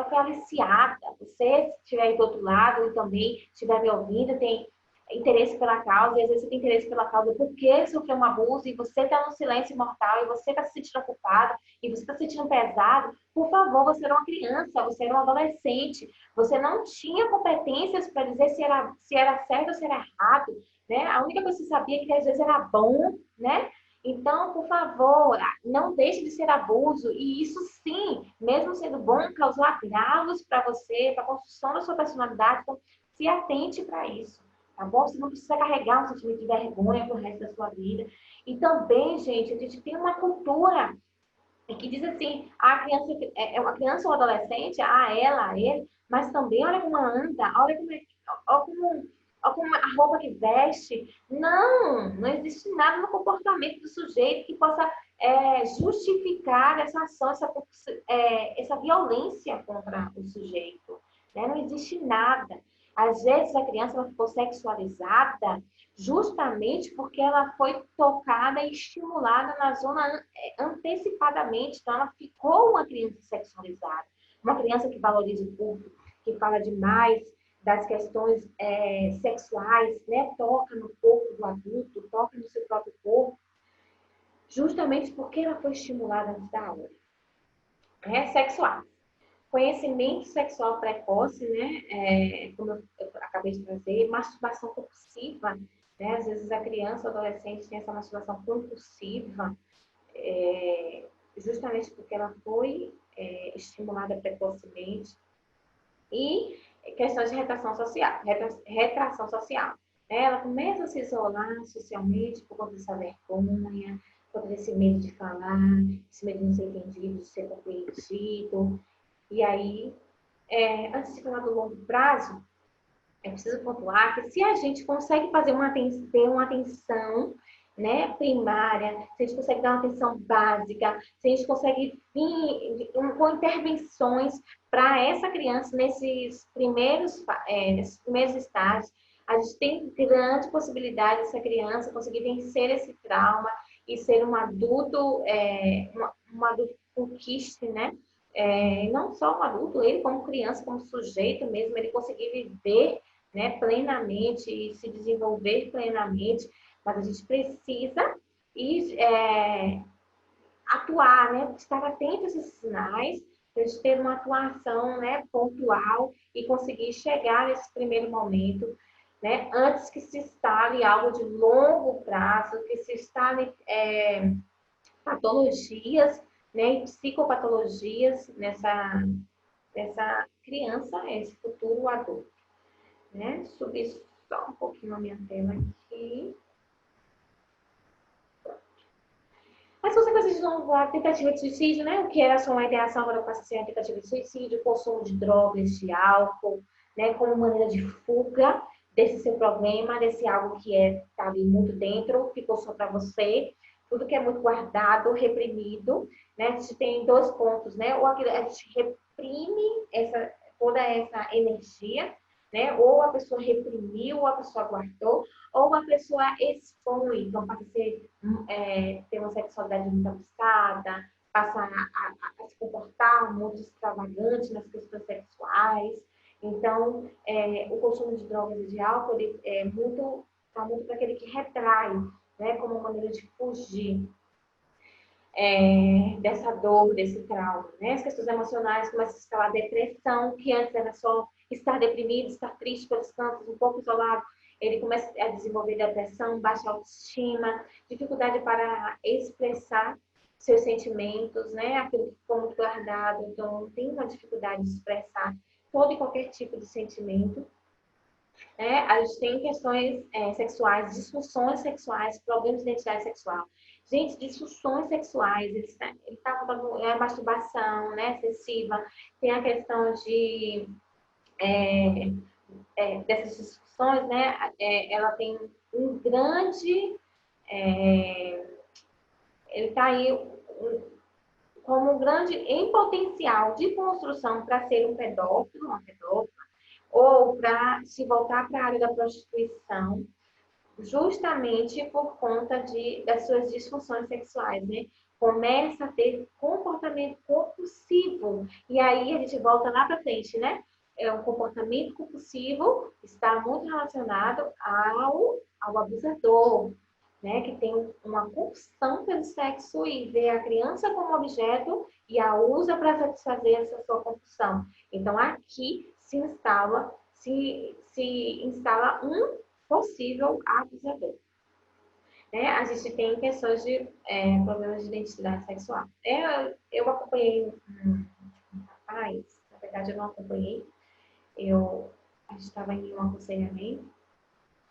foi aliciada. Você, se estiver aí do outro lado e também estiver me ouvindo, tem interesse pela causa, e às vezes você tem interesse pela causa porque sofreu um abuso, e você está no silêncio mortal, e você está se sentindo culpado, e você está se sentindo pesado, por favor, você era uma criança, você era um adolescente, você não tinha competências para dizer se era certo ou se era errado, né? A única coisa que você sabia é que às vezes era bom, né? Então, por favor, não deixe de ser abuso, e isso sim, mesmo sendo bom, causou agravos para você, para a construção da sua personalidade, então se atente para isso. Tá bom? Você não precisa carregar um sentimento de vergonha pro resto da sua vida. E também, gente, a gente tem uma cultura que diz assim, a criança ou adolescente, ela, ele, mas também olha como ela anda, olha como a roupa que veste. Não existe nada no comportamento do sujeito que possa justificar essa ação, essa violência contra o sujeito. Né? Não existe nada. Às vezes a criança ela ficou sexualizada justamente porque ela foi tocada e estimulada na zona antecipadamente. Então, ela ficou uma criança sexualizada. Uma criança que valoriza o corpo, que fala demais das questões sexuais, né? Toca no corpo do adulto, toca no seu próprio corpo, justamente porque ela foi estimulada antes da hora. Sexual. Conhecimento sexual precoce, né? Como eu acabei de trazer, masturbação compulsiva, né? Às vezes a criança ou adolescente tem essa masturbação compulsiva, justamente porque ela foi estimulada precocemente. E questões de retração social. Ela começa a se isolar socialmente por conta dessa vergonha, por conta desse medo de falar, esse medo de não ser entendido, de ser compreendido. E aí antes de falar do longo prazo, é preciso pontuar que se a gente consegue fazer ter uma atenção, né, primária, se a gente consegue dar uma atenção básica, se a gente consegue vir com intervenções para essa criança nesses primeiros estágios, a gente tem grande possibilidade dessa criança conseguir vencer esse trauma e ser um adulto, um adulto com quiste, né? Não só um adulto, ele como criança, como sujeito mesmo, ele conseguir viver, né, plenamente e se desenvolver plenamente, mas a gente precisa ir, atuar, né, estar atento a esses sinais, para a gente ter uma atuação, né, pontual e conseguir chegar nesse primeiro momento, né, antes que se instale algo de longo prazo, que se instale patologias, né, psicopatologias nessa criança, esse futuro adulto. Né? Subir só um pouquinho a minha tela aqui. As consequências de longo prazo, tentativa de suicídio, né? O que era só uma ideação, agora passa a ser a tentativa de suicídio, consumo de drogas, de álcool, né? Como maneira de fuga desse seu problema, desse algo que está ali muito dentro, ficou só para você. Tudo que é muito guardado, reprimido, né? A gente tem dois pontos, né? Ou a gente reprime toda essa energia, né? Ou a pessoa reprimiu, ou a pessoa guardou, ou a pessoa expõe, então passa a ter uma sexualidade muito abusada, passa a se comportar muito extravagante nas questões sexuais. Então, o consumo de drogas e de álcool está muito para aquele que retrai, né, como maneira de fugir dessa dor, desse trauma. Né? As questões emocionais começam a escalar a depressão, que antes era só estar deprimido, estar triste pelos cantos, um pouco isolado. Ele começa a desenvolver depressão, baixa autoestima, dificuldade para expressar seus sentimentos, né? Aquilo que ficou muito guardado, então tem uma dificuldade de expressar todo e qualquer tipo de sentimento. A gente tem questões sexuais, disfunções sexuais, problemas de identidade sexual. Gente, disfunções sexuais, ele está falando masturbação, né, excessiva, tem a questão de dessas disfunções, né, ela tem um grande, ele está aí como um grande em potencial de construção para ser um pedófilo, uma pedófila, ou para se voltar para a área da prostituição, justamente por conta das suas disfunções sexuais, né? Começa a ter comportamento compulsivo. E aí a gente volta lá para frente, né? O comportamento compulsivo está muito relacionado ao abusador, né? Que tem uma compulsão pelo sexo e vê a criança como objeto e a usa para satisfazer essa sua compulsão. Então, aqui se instala um possível abusador. Né? A gente tem questões de problemas de identidade sexual. Eu acompanhei um rapaz, na verdade eu não acompanhei, a gente estava em um aconselhamento,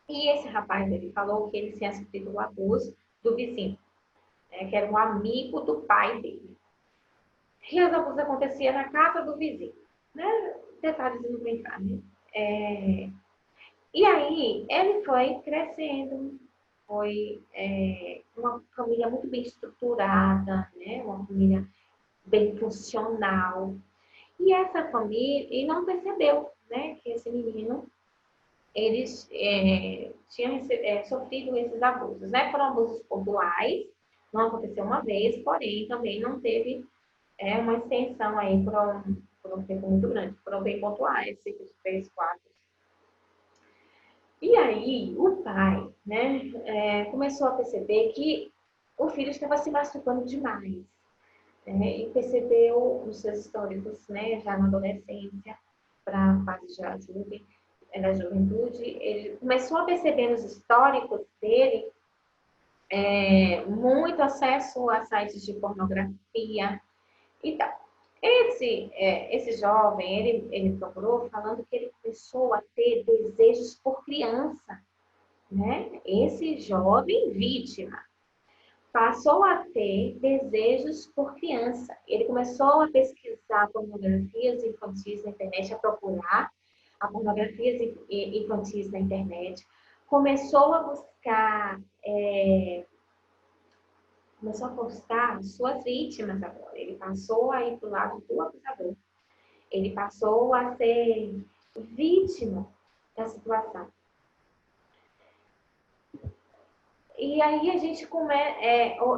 e esse rapaz, ele falou que ele tinha sofrido o abuso do vizinho, né, que era um amigo do pai dele. E os abusos aconteciam na casa do vizinho. Né? Detalhes não vou entrar, né? E aí, ele foi crescendo, foi uma família muito bem estruturada, né? Uma família bem funcional. E essa família, ele não percebeu, né? Que esse menino, eles tinham sofrido esses abusos, né? Foram abusos pontuais, não aconteceu uma vez, porém, também não teve uma extensão aí por um tempo muito grande. Foram bem pontuais, cerca de 3, 4. E aí, o pai, né, começou a perceber que o filho estava se machucando demais. Né, e percebeu nos seus históricos, né, já na adolescência, para a fase da juventude, ele começou a perceber nos históricos dele muito acesso a sites de pornografia e tal. Esse jovem, ele procurou falando que ele começou a ter desejos por criança, né? Esse jovem vítima. passou a ter desejos por criança. Ele começou a pesquisar pornografias infantis na internet, a procurar a pornografias infantis na internet, começou a buscar, suas vítimas agora. Ele passou a ir para o lado do abusador. Ele passou a ser vítima da situação. E aí a gente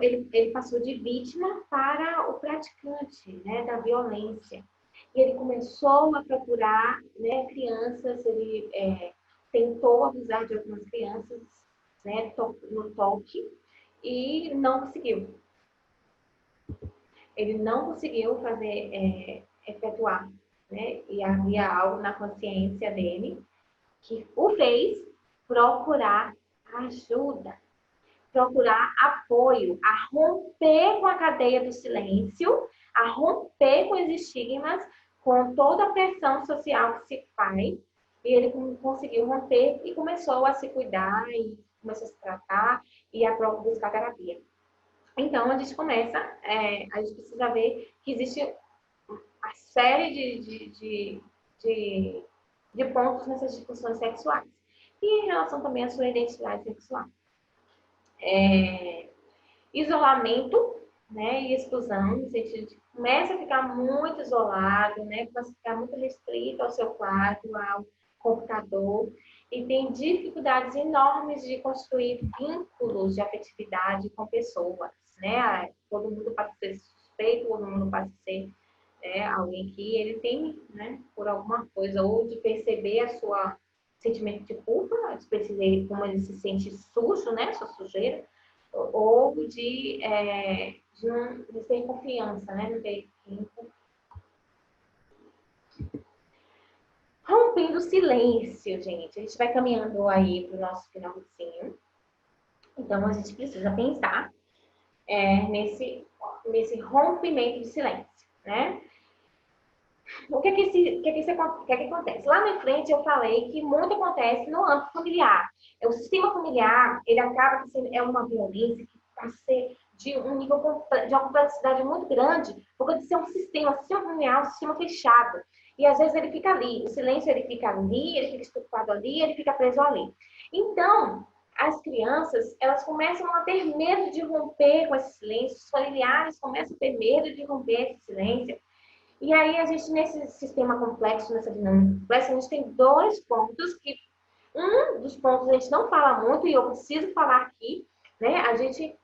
ele passou de vítima para o praticante, né, da violência. E ele começou a procurar, né, crianças, ele tentou abusar de algumas crianças, né, no toque, e não conseguiu. Ele não conseguiu efetuar, né? E havia algo na consciência dele que o fez procurar ajuda, procurar apoio, a romper com a cadeia do silêncio, a romper com os estigmas, com toda a pressão social que se faz. E ele conseguiu romper e começou a se cuidar, e começou a se tratar e a buscar terapia. Então, a gente começa, a gente precisa ver que existe uma série de pontos nessas discussões sexuais. E em relação também à sua identidade sexual. Isolamento, né, e exclusão, a gente começa a ficar muito isolado, né, começa a ficar muito restrito ao seu quarto, ao computador, e tem dificuldades enormes de construir vínculos de afetividade com pessoas, né? Todo mundo passa a ser suspeito, todo mundo passa a ser alguém que ele tem, né, por alguma coisa, ou de perceber a sua sentimento de culpa, de perceber como ele se sente sujo, né, sua sujeira, ou de não ter confiança, né, não ter rompendo o silêncio, gente. A gente vai caminhando aí para o nosso finalzinho. Então, a gente precisa pensar nesse rompimento de silêncio, né? O que acontece? Lá na frente eu falei que muito acontece no âmbito familiar. O sistema familiar, ele acaba sendo uma violência que vai ser de um nível de uma complexidade muito grande, porque de ser um sistema familiar, um sistema fechado. E às vezes ele fica ali, o silêncio ele fica ali, ele fica estufado ali, ele fica preso ali. Então, as crianças, elas começam a ter medo de romper com esse silêncio, os familiares começam a ter medo de romper esse silêncio. E aí, a gente, nesse sistema complexo, nessa dinâmica complexa, a gente tem dois pontos que... Um dos pontos a gente não fala muito, e eu preciso falar aqui, né? A gente...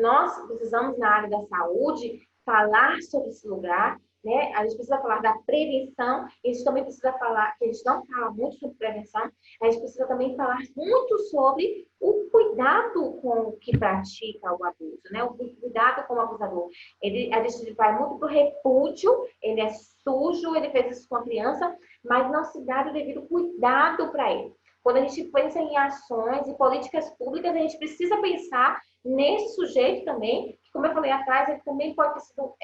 nós precisamos, na área da saúde, falar sobre esse lugar, né? A gente precisa falar da prevenção, e a gente também precisa falar, que a gente não fala muito sobre prevenção, a gente precisa também falar muito sobre o cuidado com o que pratica o abuso, né? O cuidado com o abusador. A gente vai muito para o repúdio, ele é sujo, ele fez isso com a criança, mas não se dá o devido cuidado para ele. Quando a gente pensa em ações e políticas públicas, a gente precisa pensar nesse sujeito também, que, como eu falei atrás, ele também pode ter sido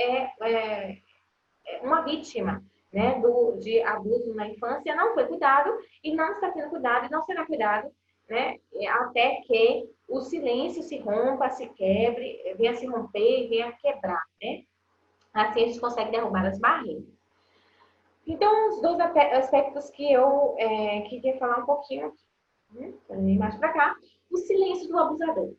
uma vítima, né, de abuso na infância, não foi cuidado e não está sendo cuidado e não será cuidado, né, até que o silêncio se rompa, se quebre, venha se romper e venha quebrar, né? Assim a gente consegue derrubar as barreiras. Então, os dois aspectos que eu queria falar um pouquinho aqui, mais para cá, o silêncio do abusador.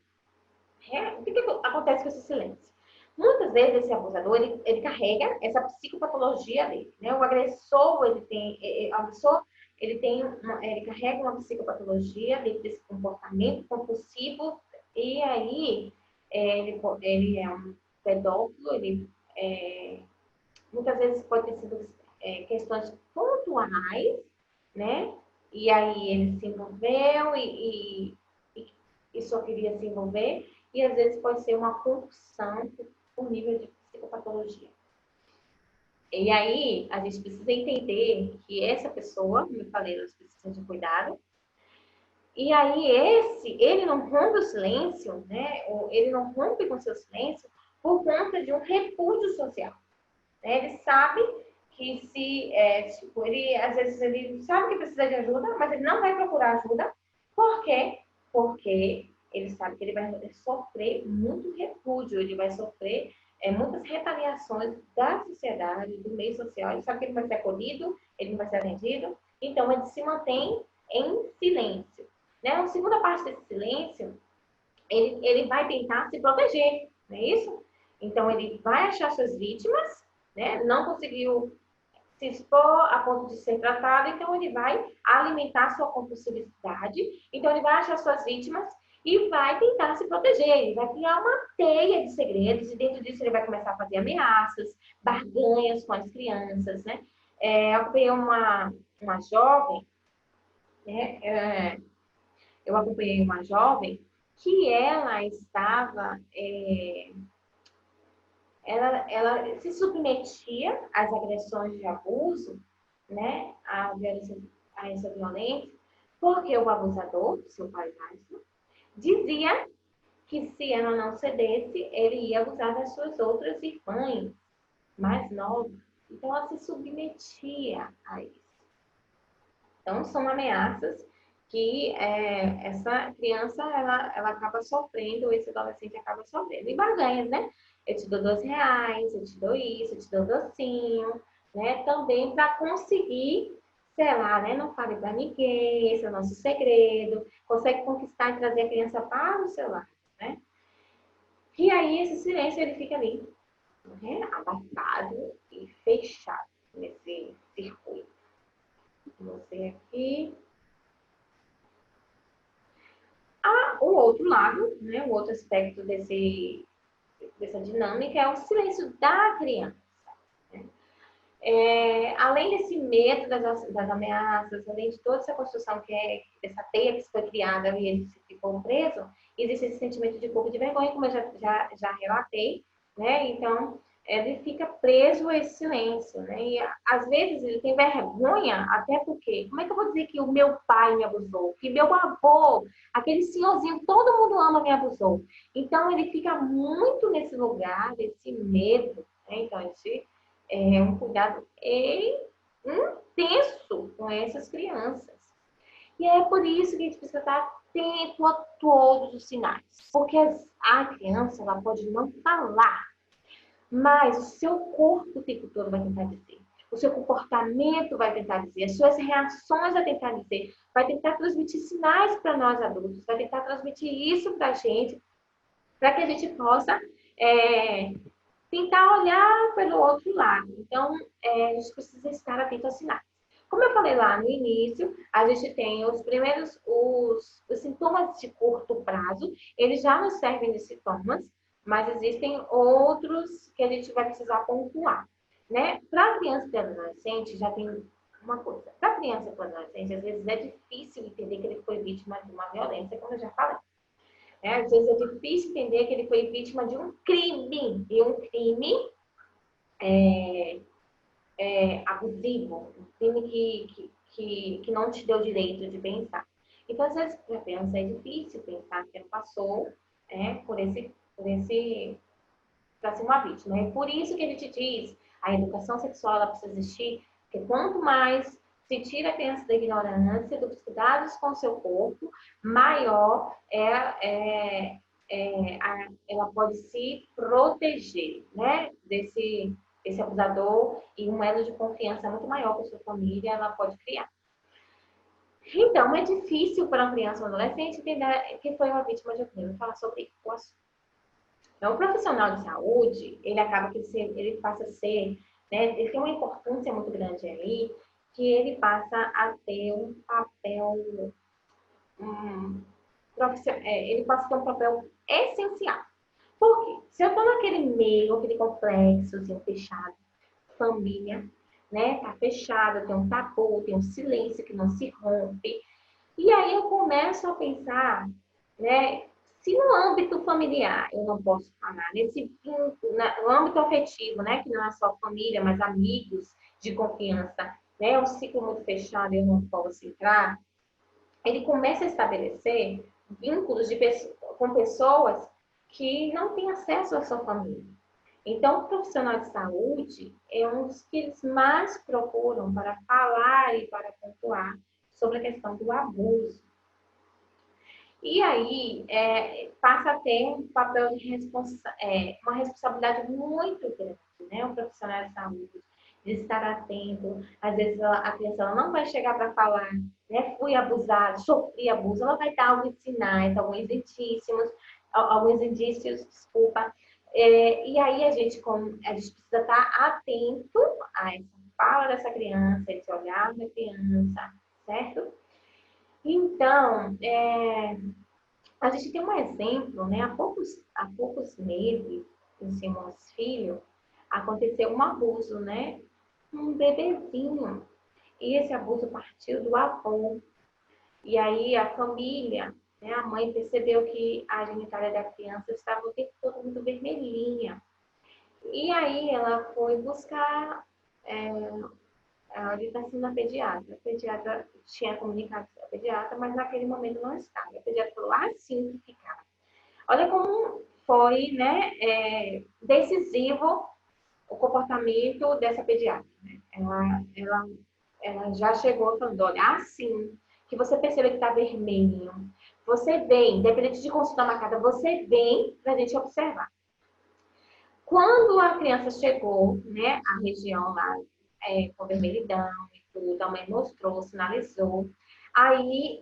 O que acontece com esse silêncio? Muitas vezes esse abusador, ele carrega essa psicopatologia dele, né? O agressor, ele carrega uma psicopatologia dentro desse comportamento compulsivo, e aí ele é um pedófilo, muitas vezes pode ter sido questões pontuais, né? E aí ele se envolveu e só queria se envolver, e às vezes pode ser uma compulsão por nível de psicopatologia. E aí a gente precisa entender que essa pessoa, como eu falei, ela precisa de cuidado. E aí ele não rompe o silêncio, né? Ou ele não rompe com o seu silêncio por conta de um repúdio social. Né? Ele sabe que ele às vezes ele sabe que precisa de ajuda, mas ele não vai procurar ajuda. Por quê? Porque ele sabe que ele vai sofrer muito repúdio, ele vai sofrer muitas retaliações da sociedade, do meio social. Ele sabe que ele vai ser acolhido, ele não vai ser atendido, então ele se mantém em silêncio. Né? A segunda parte desse silêncio, ele vai tentar se proteger, não é isso? Então ele vai achar suas vítimas, né? Não conseguiu se expor a ponto de ser tratado, então ele vai alimentar sua compulsividade, então ele vai achar suas vítimas e vai tentar se proteger, ele vai criar uma teia de segredos e dentro disso ele vai começar a fazer ameaças, barganhas com as crianças, né? Eu acompanhei uma jovem, né? Eu acompanhei uma jovem que ela estava ela se submetia às agressões de abuso, né, a essa violência, porque o abusador, seu padrasto, dizia que se ela não cedesse, ele ia abusar das suas outras irmãs mais novas. Então, ela se submetia a isso. Então, são ameaças que essa criança ela acaba sofrendo, esse adolescente acaba sofrendo. E barganhas, né? Eu te dou R$ 2, eu te dou isso, eu te dou docinho, né? Também para conseguir, sei lá, né? Não fale para ninguém, esse é o nosso segredo. Consegue conquistar e trazer a criança para o seu lado, né? E aí esse silêncio ele fica ali, né? Abafado e fechado nesse circuito. Você aqui. O outro lado, né, o outro aspecto dessa dinâmica é o silêncio da criança. Né? Além desse medo das ameaças, além de toda essa construção essa teia que foi criada e ele ficou preso, existe esse sentimento de culpa e de vergonha, como eu já relatei, né? Então, ele fica preso a esse silêncio, né? E às vezes ele tem vergonha, até porque, como é que eu vou dizer que o meu pai me abusou? Que meu avô, aquele senhorzinho, todo mundo ama, me abusou. Então, ele fica muito nesse lugar, desse medo, né? Então, um cuidado intenso com essas crianças. E é por isso que a gente precisa estar atento a todos os sinais. Porque a criança ela pode não falar, mas o seu corpo o tempo todo vai tentar dizer. O seu comportamento vai tentar dizer, as suas reações vai tentar dizer, vai tentar transmitir sinais para nós adultos, vai tentar transmitir isso para a gente, para que a gente possa tentar olhar pelo outro lado. Então, a gente precisa estar atento aos sinais. Como eu falei lá no início, a gente tem os primeiros, os sintomas de curto prazo, eles já nos servem de sintomas, mas existem outros que a gente vai precisar pontuar, né? Para criança e adolescente, já tem uma coisa. Para criança e adolescente, às vezes é difícil entender que ele foi vítima de uma violência, como eu já falei. Às vezes é difícil entender que ele foi vítima de um crime, e um crime abusivo, um crime que não te deu direito de pensar. Então, às vezes, para a criança é difícil pensar que ela passou para ser uma vítima. É por isso que a gente diz, a educação sexual ela precisa existir, porque quanto mais se tira a criança da ignorância, dos cuidados com o seu corpo, maior ela pode se proteger, né, desse abusador, e um elo de confiança muito maior com a sua família ela pode criar. Então, é difícil para uma criança ou um adolescente entender que foi uma vítima de um crime, falar sobre o assunto. Então, o profissional de saúde, ele acaba que ele passa a ser, né, ele tem uma importância muito grande aí, que ele passa a ter um papel ele passa a ter um papel essencial. Por quê? Se eu estou naquele meio, aquele complexo, assim, fechado, família, né? Tá fechado, tem um tabu, tem um silêncio que não se rompe. E aí eu começo a pensar, né? Se no âmbito familiar eu não posso falar, no âmbito afetivo, né? Que não é só família, mas amigos de confiança, né? É um ciclo muito fechado, eu não posso entrar. Ele começa a estabelecer vínculos com pessoas que não têm acesso à sua família. Então, o profissional de saúde é um dos que eles mais procuram para falar e para pontuar sobre a questão do abuso. E aí passa a ter um papel de uma responsabilidade muito grande, né? Um profissional de saúde, de estar atento. Às vezes a criança ela não vai chegar para falar, né? Fui abusado, sofri abuso. Ela vai dar alguns sinais, alguns indícios, desculpa. E aí a gente precisa estar atento a essa fala dessa criança, esse olhar da criança, certo? Então, a gente tem um exemplo, né? Há poucos meses, em Simões Filho, aconteceu um abuso, né? Um bebezinho. E esse abuso partiu do avô. E aí a família, né? A mãe percebeu que a genitália da criança estava o tempo todo muito vermelhinha. E aí ela foi buscar a orientação da pediatra. A pediatra tinha comunicado com a pediatra, mas naquele momento não estava. A pediatra falou, assim que ficar. Olha como foi, né, decisivo o comportamento dessa pediatra. Né? Ela já chegou falando, olha, assim que você percebe que está vermelho, você vem, independente de consulta marcada, você vem para a gente observar. Quando a criança chegou, né, à região lá, com vermelhidão e tudo, a mãe mostrou, sinalizou, aí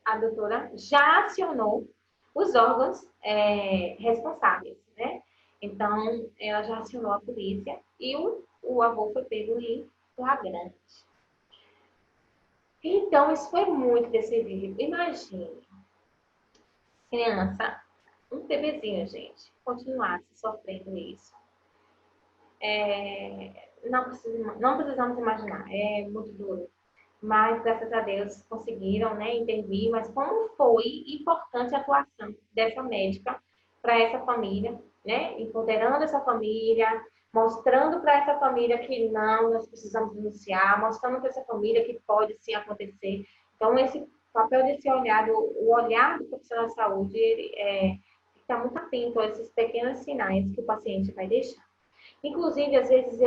a doutora já acionou os órgãos responsáveis, né? Então, ela já acionou a polícia e o avô foi pego em flagrante. Então, isso foi muito decisivo. Imagine, criança, um bebezinho, gente, continuasse sofrendo isso. Não precisamos imaginar, é muito duro. Mas, graças a Deus, conseguiram, né, intervir. Mas como foi importante a atuação dessa médica para essa família, né? Empoderando essa família, mostrando para essa família que não, nós precisamos denunciar, mostrando para essa família que pode sim acontecer. Então, esse papel desse olhar, o olhar do profissional de saúde, ele fica muito atento a esses pequenos sinais que o paciente vai deixar. Inclusive, às vezes,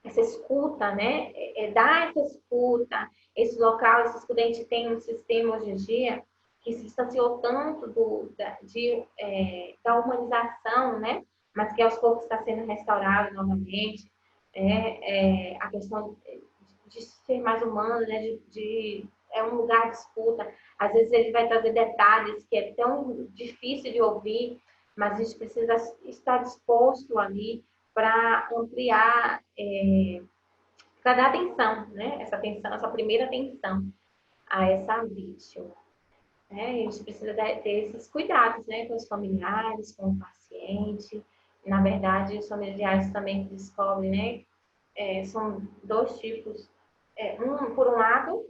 essa escuta, né? Dar essa escuta, esse local, esse estudante tem um sistema hoje em dia que se distanciou tanto da humanização, né? Mas que aos poucos está sendo restaurado novamente. A questão de ser mais humano, né? É um lugar de escuta. Às vezes ele vai trazer detalhes que é tão difícil de ouvir, mas a gente precisa estar disposto ali para ampliar, para dar atenção, né? Essa atenção, essa primeira atenção a essa vítima. Né? A gente precisa ter esses cuidados, né? Com os familiares, com o paciente. Na verdade, os familiares também descobrem, né? São dois tipos. Por um lado,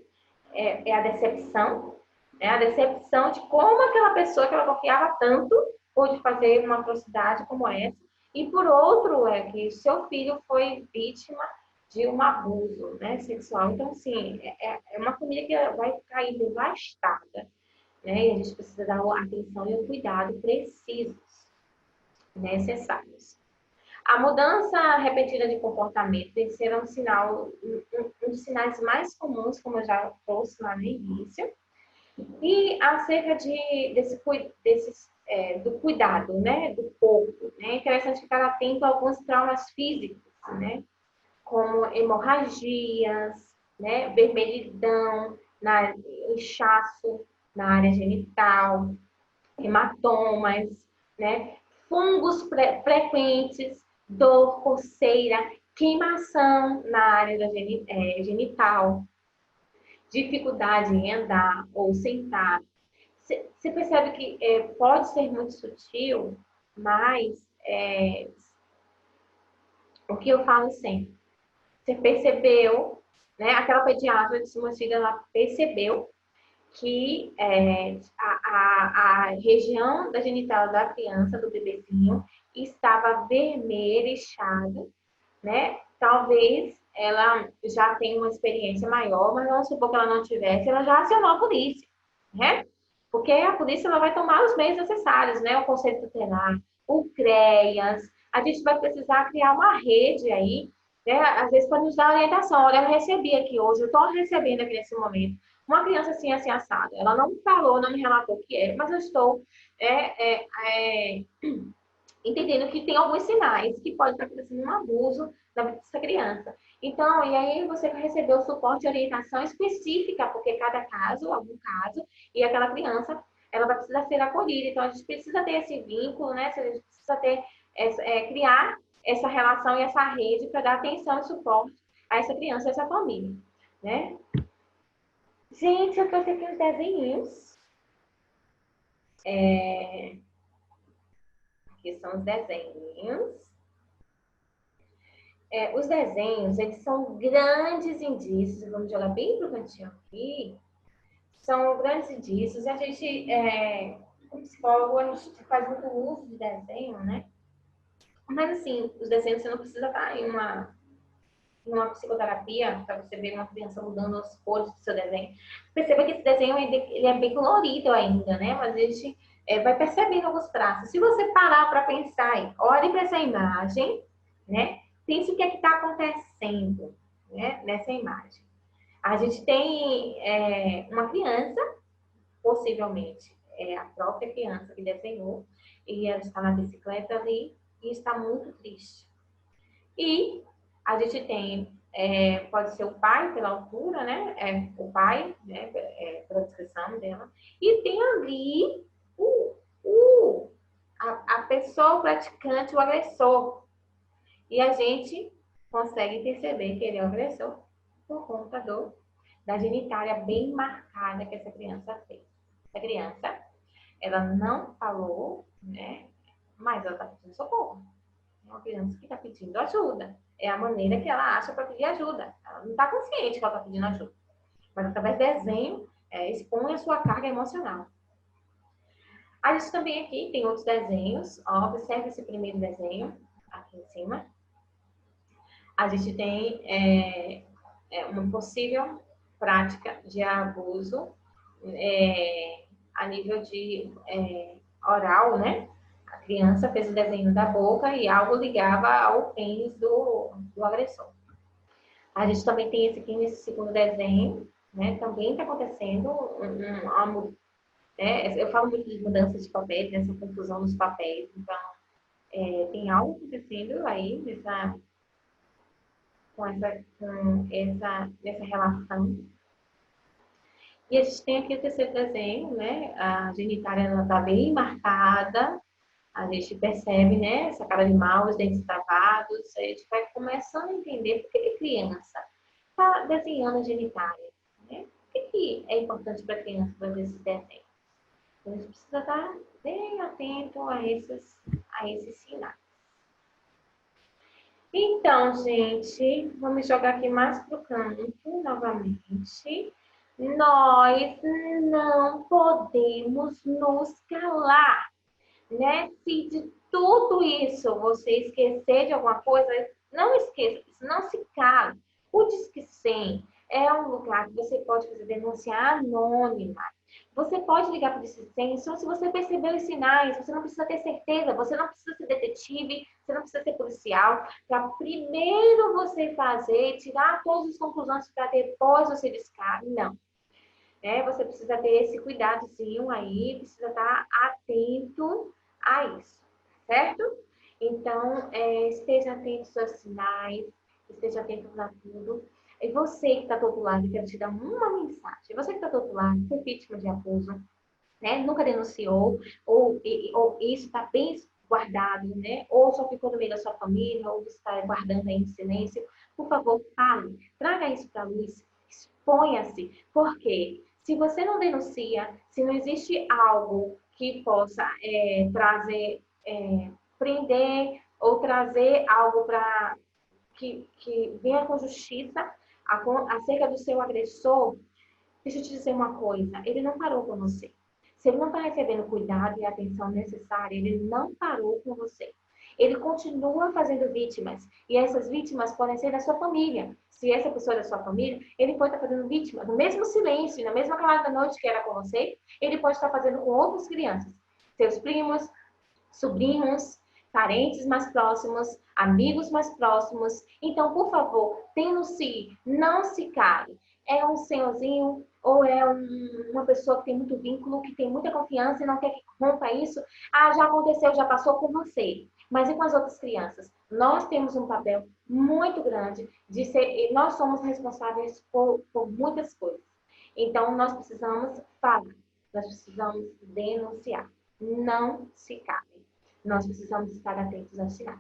a decepção, né? A decepção de como aquela pessoa que ela confiava tanto pôde fazer uma atrocidade como essa. E por outro, que seu filho foi vítima de um abuso, né, sexual. Então, assim, é uma família que vai cair devastada, né? E a gente precisa dar a atenção e o cuidado precisos, necessários. A mudança repentina de comportamento tem que ser um sinal, um dos sinais mais comuns, como eu já trouxe lá no início. E acerca do cuidado, né, do corpo, né? É interessante ficar atento a alguns traumas físicos, né? Como hemorragias, né? Vermelhidão, inchaço na área genital, hematomas, né? Fungos frequentes, dor, coceira, queimação na área genital, dificuldade em andar ou sentar. Você percebe que pode ser muito sutil, mas o que eu falo sempre, você percebeu, né? Aquela pediatra de Simões Filho, ela percebeu que a região da genital da criança, do bebezinho, estava vermelha, inchada, né? Talvez ela já tenha uma experiência maior, mas vamos supor que ela não tivesse, ela já acionou a polícia, né? Porque a polícia ela vai tomar os meios necessários, né? O Conselho Tutelar, o CREAS, a gente vai precisar criar uma rede aí, né? Às vezes para nos dar orientação. Olha, eu recebi aqui hoje, eu estou recebendo aqui nesse momento uma criança assim, assim, assada. Ela não falou, não me relatou o que era, mas eu estou entendendo que tem alguns sinais que pode estar acontecendo um abuso da vida dessa criança. Então, e aí você vai receber o suporte e orientação específica, porque cada caso, algum caso, e aquela criança, ela vai precisar ser acolhida. Então, a gente precisa ter esse vínculo, né? A gente precisa ter, criar essa relação e essa rede para dar atenção e suporte a essa criança e essa família, né? Gente, eu trouxe aqui uns desenhos. Aqui são os desenhos. Os desenhos, eles são grandes indícios, vamos jogar bem pro cantinho aqui, são grandes indícios, e a gente, como psicólogo, a gente faz muito uso de desenho, né? Mas, assim, os desenhos, você não precisa estar em uma psicoterapia para você ver uma criança mudando as cores do seu desenho. Perceba que esse desenho, ele é bem colorido ainda, né? Mas a gente vai percebendo alguns traços. Se você parar para pensar, olhe para essa imagem, né? Pense o que é que está acontecendo, né, nessa imagem. A gente tem uma criança, possivelmente é a própria criança que desenhou, e ela está na bicicleta ali e está muito triste. E a gente tem, pode ser o pai pela altura, né? O pai, né? Pela descrição dela. E tem ali a pessoa, o praticante, o agressor. E a gente consegue perceber que ele é o agressor por conta da genitália bem marcada que essa criança fez. Essa criança, ela não falou, né? Mas ela está pedindo socorro. É uma criança que está pedindo ajuda. É a maneira que ela acha para pedir ajuda. Ela não está consciente que ela está pedindo ajuda. Mas através do desenho, expõe a sua carga emocional. A gente também aqui tem outros desenhos. Ó, observe esse primeiro desenho aqui em cima. A gente tem uma possível prática de abuso a nível de oral, né? A criança fez o desenho da boca e algo ligava ao pênis do agressor. A gente também tem esse aqui nesse segundo desenho, né? Também está acontecendo eu falo muito de mudanças de papéis, nessa confusão dos papéis. Então, tem algo acontecendo aí nessa relação. E a gente tem aqui o terceiro desenho, né? A genitália, ela está bem marcada. A gente percebe, né? Essa cara de mal, os dentes travados. A gente vai começando a entender por que a criança está desenhando a genitália, né? Por que é importante para a criança fazer esses desenhos? Então, a gente precisa estar bem atento a esses sinais. Então, gente, vamos jogar aqui mais pro canto novamente. Nós não podemos nos calar, né? Se de tudo isso você esquecer de alguma coisa, não esqueça disso, não se cale. O Disque 100 é um lugar que você pode fazer denúncia anônima. Você pode ligar para o Disque 100 só se você percebeu os sinais. Você não precisa ter certeza, você não precisa ser detetive, você não precisa ser policial. Para primeiro você fazer, tirar todas as conclusões para depois você discar. Não. Você precisa ter esse cuidadozinho aí, precisa estar atento a isso, certo? Então, esteja atento aos sinais, esteja atento a tudo. E você que está do outro lado, eu quero te dar uma mensagem. Você que está do outro lado, foi vítima de abuso, né? Nunca denunciou, ou isso está bem guardado, né? Ou só ficou no meio da sua família, ou você está guardando aí em silêncio. Por favor, fale, traga isso para a luz, exponha-se. Por quê? Se você não denuncia, se não existe algo que possa prender ou trazer algo para que venha com justiça acerca do seu agressor, deixa eu te dizer uma coisa, ele não parou com você. Se ele não está recebendo cuidado e atenção necessária, ele não parou com você. Ele continua fazendo vítimas. E essas vítimas podem ser da sua família. Se essa pessoa é da sua família, ele pode estar fazendo vítima. No mesmo silêncio, na mesma calada da noite que era com você, ele pode estar fazendo com outras crianças. Seus primos, sobrinhos, parentes mais próximos, amigos mais próximos. Então, por favor, denuncie, não se cale. É um senhorzinho, ou é uma pessoa que tem muito vínculo, que tem muita confiança e não quer que rompa isso, ah, já aconteceu, já passou com você. Mas e com as outras crianças? Nós temos um papel muito grande de ser, e nós somos responsáveis por muitas coisas. Então, nós precisamos falar, nós precisamos denunciar. Não se calem. Nós precisamos estar atentos aos sinais.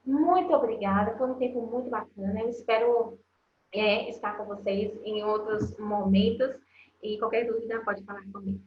Muito obrigada, foi um tempo muito bacana. Eu espero estar com vocês em outros momentos. E qualquer dúvida pode falar comigo.